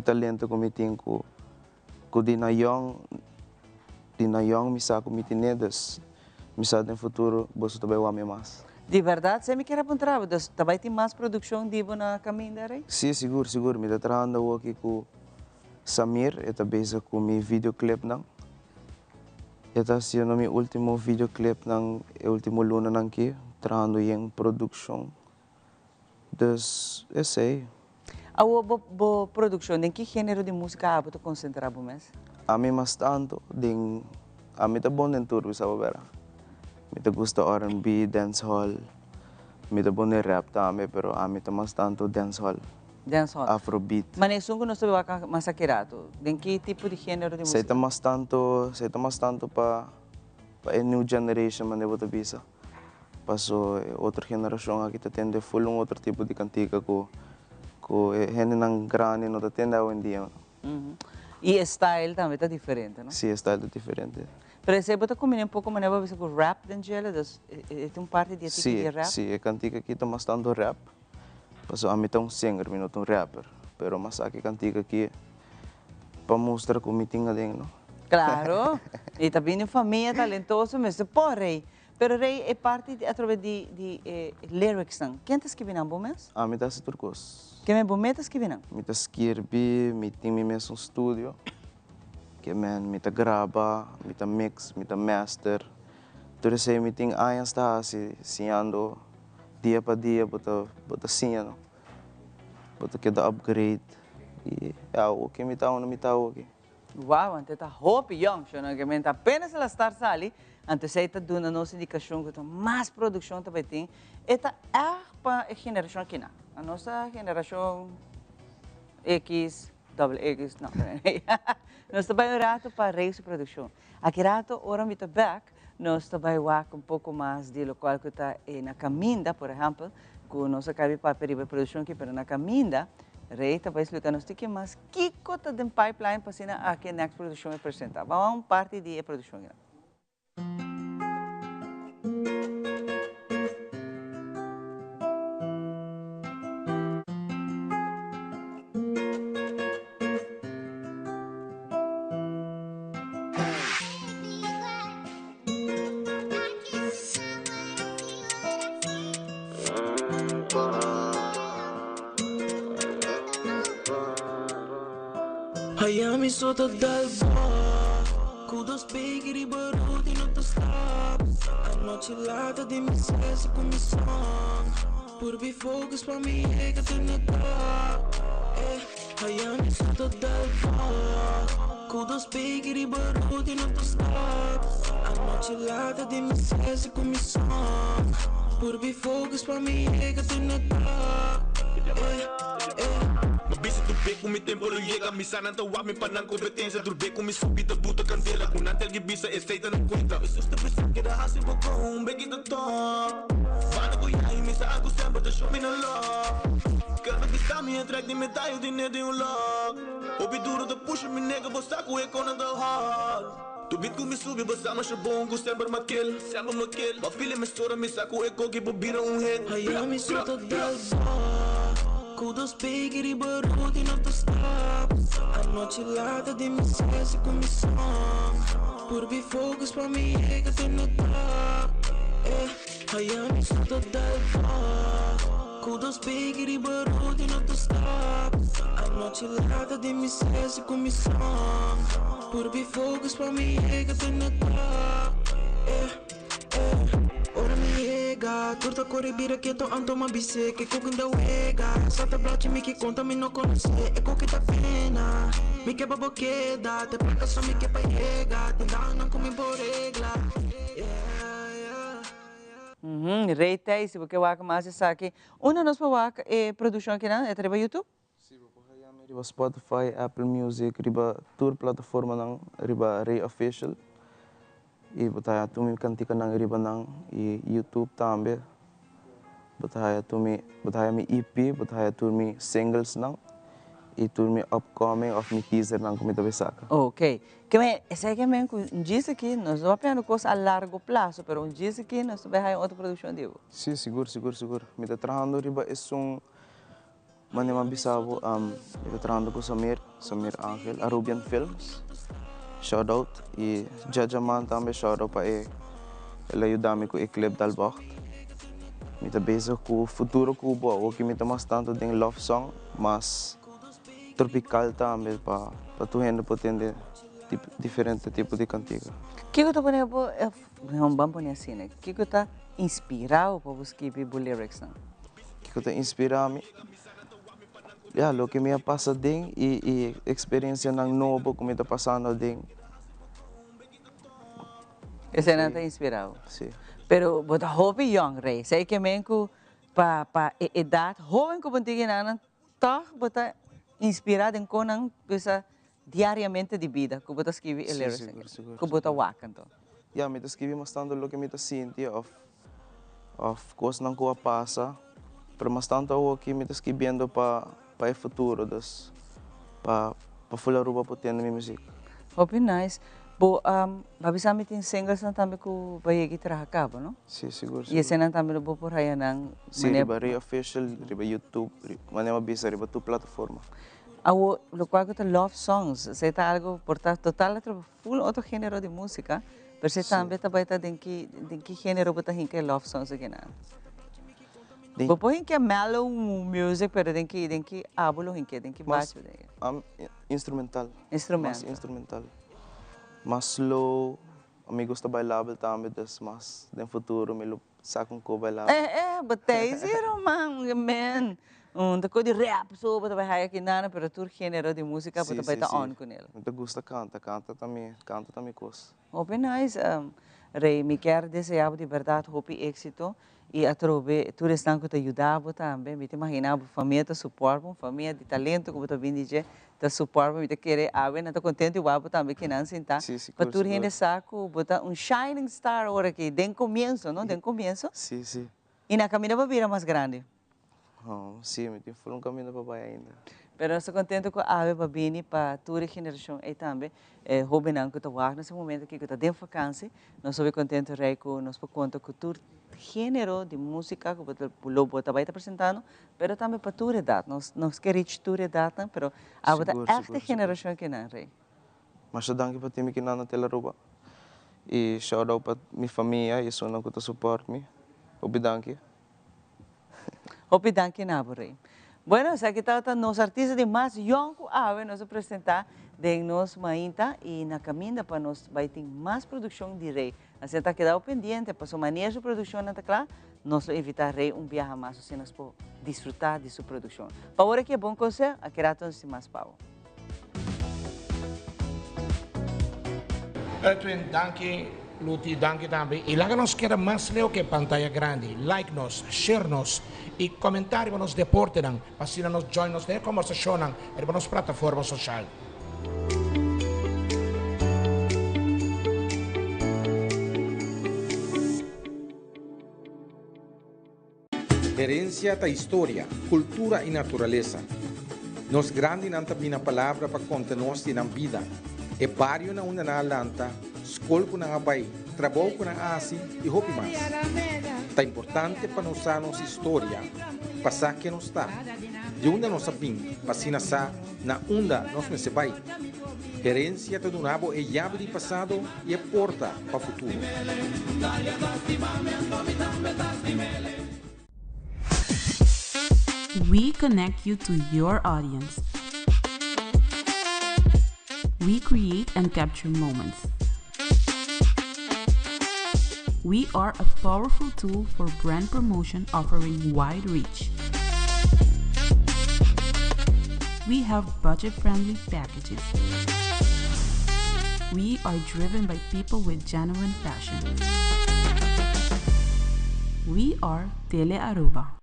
talento que me tenho, que de na young, me saco me tinha, me sabe no futuro, você também vai me mais. De verdade, você me quer apontar, também tem mais produção de na caminho da Rei? Sim, seguro. Me está trabalhando aqui com Samir, está bem com meu videoclip não. Está sendo meu último videoclip não, último luna não aqui, trabalhando em produção. Então, é isso aí. A boa produção, em que gênero de música você concentra mais? A mim mais tanto, a mim está bom em tudo, sabe vera. Me gusta R&B, dancehall, me bom rap também, pero a mim mais tanto dancehall. Dancehall. Afrobeat. Mas isso não se vai mais aquirado. De que tipo de gênero de música? Sei mais tanto para a new generation, mas eu visa. Passou outra geração aqui tem full outro tipo de cantiga que gente não grande não tem hoje em dia. E style também está diferente, não? Sim, style é diferente. Por exemplo, você combina pouco maneira com rap dentro tem parte de rap? Sim, a cantiga aqui está mais tanto rap. Passou a mim tem singer, não tem rapper. Pero mas aqui cantiga aqui para mostrar como tinha dentro. Claro. E também família talentosa, mas porém, Pero Rey é parte através de lyrics não. Quem está escrevendo bom mês? Ah, me dá esse turcos. Quem é bom mês escrevendo? Me dá escrever, me tem mesmo um estúdio. Que me dá grava, me dá mix, me dá master. Tudo isso me tem anos está assim ando dia para dia, bota assim, bota que dá upgrade. E o que me tá o que. Uau, ante está hope young, que me tá apenas ela estar ali. Ante sei tá dando a nossa indicação que mais produção também tem. Eta para a geração aqui na. A nossa geração X, double X, não. Nós também rato para reis produção. Aqui rato ora me tá back, nós também work um pouco mais de local que está na caminda, por exemplo, com nossa cabe para a produção aqui, pero na caminda. Rei, talvez explicar nos que mais que cota de pipeline para cena aqui next produção apresentar. Vamos parte de produção. Hayami sota dalba Kudos bakery baruti no to stop Anoche lata de mi sese com missão Por be focus pra mim é que tem Hayami sota dalba Kudos bakery baruti no to stop Anoche lata de mi sese com missão Por be focus pra mim é que tem Mabisa do beco, mi tempo não chega. Mi sana tá wap, mi panang competência. Do beco, mi subida, buta candela. Com nantel que bisa, esteita não conta. Isso está pensando que dá assim, vou com um beque do top. Vana com yai, mi sa algo sempre, tá show me no love. Cada vez que me entrega de medalha, o dinheiro de log. Obi duro da puxa, mi nega, vou saco e cona da hall. Tu beat com mi sube, vou sama shabongo, sempre maquil, sempre maquil. Ba filha, mi sora, mi saco e coque, vou bira head. Hayami sota dalba Kudos bakery baruti no to stop Anoche lata de mi sese com missão Por be focus pra mim é que tem Hayami sota dalba Kudos bakery baruti no to stop Anoche lata de mi sese com missão Por be focus pra mim é que tem Ora me chega, turta corribira que tô ando uma bise que cooking da wega. Sata blote me que conta me não conhece, é coque da pena. Me que baboqueda, te placa só me que pa chega, te dá não come por regla. Rei tem isso porque waka mais essa aqui. Onde nós waka produção aqui na é treba YouTube? Riba Spotify, Apple Music, riba tour plataforma nang riba Rei Official. E botaya tumi kantika nang riba nang e YouTube também. Botaya mi EP, botaya tumi singles nang e tumi upcoming of mi teaser nang kumita besaka. Ok. Que me essa que me disse que nós vamos pensar coisa a largo prazo, pero disse que nós vai ter outra produção de. Sim, seguro. Me tá trabalhando riba manema bisabo me tá trabalhando com Samir Angel, Arubian Films. Shout out e Jajaman também shout out para ele ajuda-me com o clipe da Albacht. Me tá bezig com o futuro Cuba, o que me tá mais tanto de love song, mas tropical também para tu gente poder entender diferente tipo de cantiga. Que eu tô ponendo não vamos pôr assim, né? Que eu tá inspirado para você escrever lyrics, não? Que eu tá inspirado lo que me passa ding e experiência nang novo que me está passando ding. Esse não está inspirado. Sim. Pero bota hobby young rei, sei que menco pa idade jovem que bontiga nana, tá bota inspirado em conan pesa diariamente de vida, que bota escrever lyrics, que bota waka então. Me está escrevendo bastante lo que me está sentindo of course nang ko passa, pero bastante o que me está escrevendo para o futuro, para falar ruba potendo minha música. Hope nice. Bo, babisa mi tin singles na também ko bayagi trahakaba, no? Sim, seguro. E esse na também bo por haya nang sim, riba Rei Official, riba YouTube, manema bisa riba tu plataforma. Lo cual que love songs, se tá algo por total full outro género de música, Pero você também está tem que gênero botar hinke love songs aqui na. Bopo hinke mellow music, pero tem que abulo hinke, tem que baixo. Instrumental. Instrumental. Mas instrumental. Mas slow. Amigos também bailável também, mas no futuro me saco com bailável. Botei zero man. Tako de rap, so bota vai aqui nada, pero tu gênero de música bota vai estar on com ele. Me gusta canta também coisa. Open nice, Rei, me quer desejar de verdade hope êxito e a trove tu restan que te ajudava também, me te imaginava família te suporta, família de talento como tu bem dizer, te suporta, me te querer ave, não tô contente o abo também que não sentar. Para tu rende saco, bota shining star agora aqui, den começo, não? Den começo? Sim. E na caminho vai virar mais grande. Sim, me tem um caminho para baixo ainda. Pero estou contente com a ave babini para toda a geração e também jovem que está lá nesse momento que está de vacância, nós somos contentes rei com nós por conta que todo gênero de música que o lobo está apresentando, pero também para toda a idade, nós queremos toda a idade, pero a esta geração que não rei. Mas eu danke para ti que na Telaruba e shout out para minha família e só que te suporta me. Obrigado. Obrigado na rei. Bueno, aqui está nos artistas de mais young ave nos apresentar de nos mainta e na caminho para nós vai ter mais produção de rei. Assim está quedado pendente para sua manejo de produção na tecla, nós evitar rei viaje mais assim nós podemos desfrutar de sua produção. Para agora que é bom coisa, aqui está mais pau. Edwin, danke. Luti, danke também. E lá nos queda mais leo que pantalla grande. Like nos, share nos e comentário nos deporte nan. Para nos join nos de conversação nan e nos plataforma social. Herencia da história, cultura e natureza. Nos grande nanta bina palavra para contar-nos de vida. E barrio na una na lanta, escola com na abai, trabalho com na asi e hopi mais. Tá importante para nós a nossa história, passar que nos está. De onde nós sabemos, passina sa na onda nós me se vai. Herência do nabo é chave de passado e é porta para o futuro. We connect you to your audience. We create and capture moments. We are a powerful tool for brand promotion offering wide reach. We have budget-friendly packages. We are driven by people with genuine passion. We are Tele Aruba.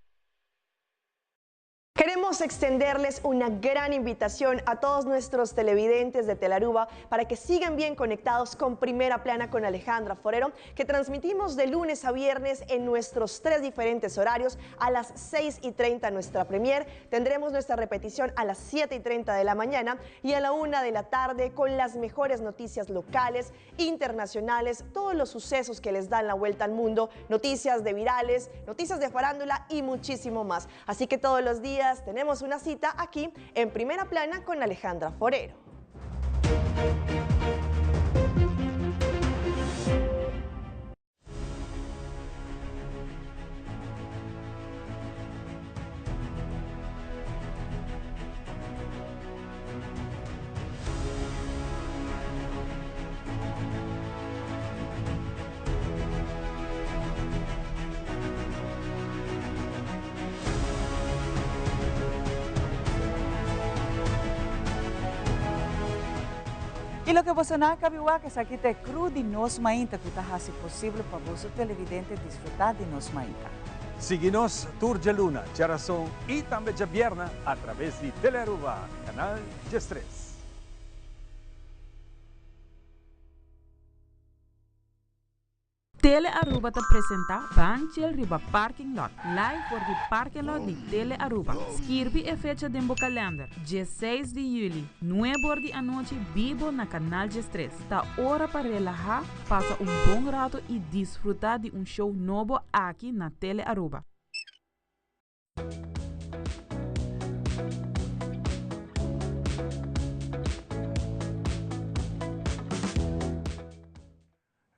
Queremos extenderles una gran invitación a todos nuestros televidentes de Telaruba para que sigan bien conectados con Primera Plana con Alejandra Forero, que transmitimos de lunes a viernes en nuestros 3 diferentes horarios. A las 6:30 nuestra premier, tendremos nuestra repetición a las 7:30 de la mañana y a la 1 de la tarde con las mejores noticias locales, internacionales, todos los sucesos que les dan la vuelta al mundo, noticias de virales, noticias de farándula y muchísimo más. Así que todos los días tenemos una cita aquí en Primera Plana con Alejandra Forero. E lo que você não cabiwa que aqui te cru de nos mainta que está assim possível para você televidente desfrutar de nos mainta. Siga-nos Tour de Luna, Geração e também de Vierna através de Telearuba, canal G3. Tele Aruba te apresenta Banchel Riba Parking Lot, live por de parking lot de Tele Aruba. Scrivi e fecha de calendar, dia 6 de julho, 9 de noite, vivo na canal G3. Tá hora para relaxar, passar bom rato e desfrutar de show novo aqui na Tele Aruba.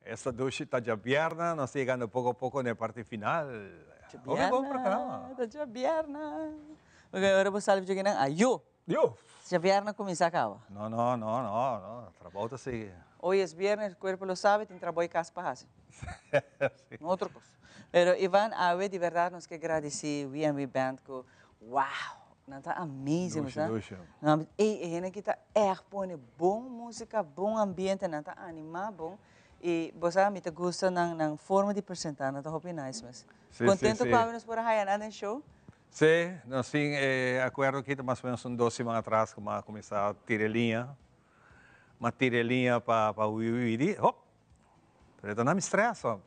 esta ducha está ya viernes, nos llegando poco a poco en el parte final. Oke, bom programa. Tá viernes. Okay, agora você sabe que não ayo. Yo. Já viernes começa a acabar. No, trabajo sigue. Hoy es viernes, el cuerpo lo sabe, tem trabalho em casa para fazer. Outra coisa. Pero Ivan, de verdade, nós que agradecer o VMB Band, que, wow, não tá amazing, sabe? E a gente está põe boa música, bom ambiente, não tá animar, bom. E você me gosta na forma de apresentar, não tá hoping nice, mas. Contento com a nós por aí no show? Sí, no, sí, acuerdo que más o menos 2 semanas atrás que me começar a tirelinha, uma tirelinha para o Wiwi. Oh, pero não me estressa,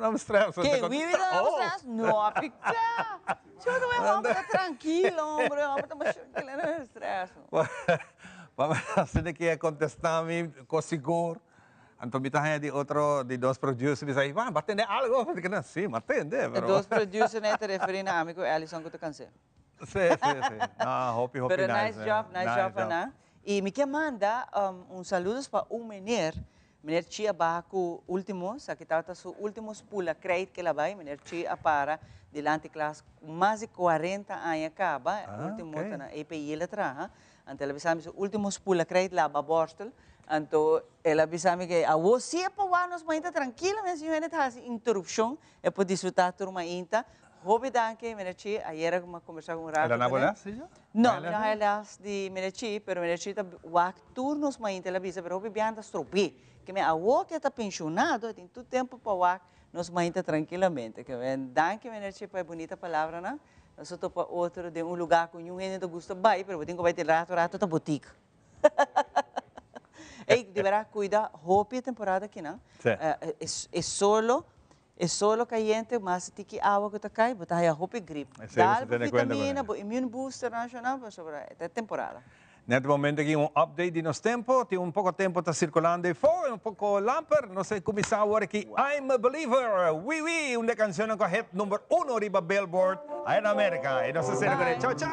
não me estressa. Que Wiwi não me estressa? Não, pica. Vamos estar tranquilo, hombre, vamos estar mais tranquilo, não me estressa. Você que contestar-me com seguro. Então, me tá de 2 producers, me diz, vai atender algo? Eu digo, sim, me atende. 2 producers, né, te referindo a amigo Ellison que tu cansei. Sim. Hope Pero nice. nice job, né? E me quer mandar saludos para menino Tia Baco últimos, aqui está o últimos pula crédito que ela vai, menino Tia para delante classe, mais de 40 anos acaba, último na EPI ela traz, então ela avisamos os últimos pula crédito lá para Borstel. Então, ela avisou-me que a você é para nós ainda tranquila, mas eu ainda tenho interrupção, é para desfrutar a turma ainda. Hobby danke, Menechi, ayer uma conversa com o Rato. Ela não é já? Não, não é de Menechi, mas Menechi está turnos mais ela avisa, mas hobby bem anda estropi, que me avô que está pensionado, tem todo tempo para nós ainda tranquilamente. Que danke, Menechi, para a bonita palavra, não? Nós estou para outro de lugar que nenhum ainda gosta bem, mas eu tenho que vai ter rato da boutique. Ei, deverá cuidar, roupa temporada aqui, não? É solo caliente, mas tem que água que está caindo, botar a roupa gripe. Dá vitamina, immune booster nacional, sobre a temporada. Neste momento aqui update de nosso tempo, tem pouco tempo está circulando e foi pouco lamper, não sei começar agora aqui, I'm a Believer, uma canção com a hit número 1 riba Billboard, aí na América, e não se agora, tchau!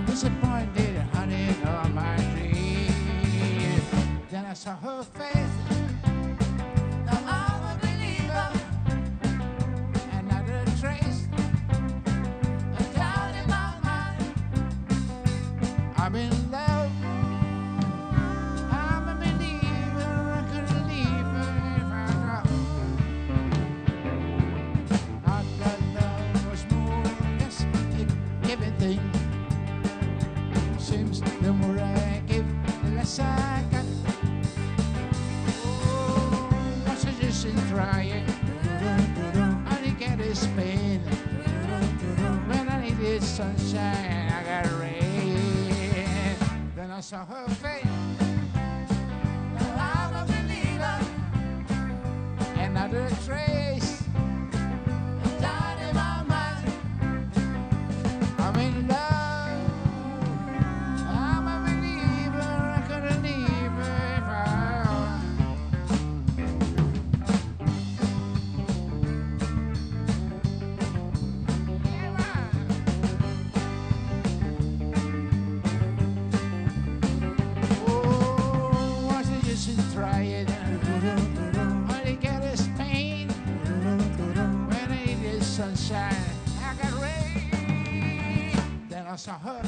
Disappointed, honey, all my dreams. Then I saw her face. Now I'm a believer. Another trace, a doubt in my mind. I'm in love. I'm a believer. I couldn't leave her if I know. I thought love was more or less everything. Seems the more I give, the less I got. Oh, what's the use in trying? All I get is pain. When I needed sunshine, I got rain. Then I saw her face. Now I'm a believer. Another trace. Down in my mind. I'm in love. Sunshine, I got rain. Then I saw her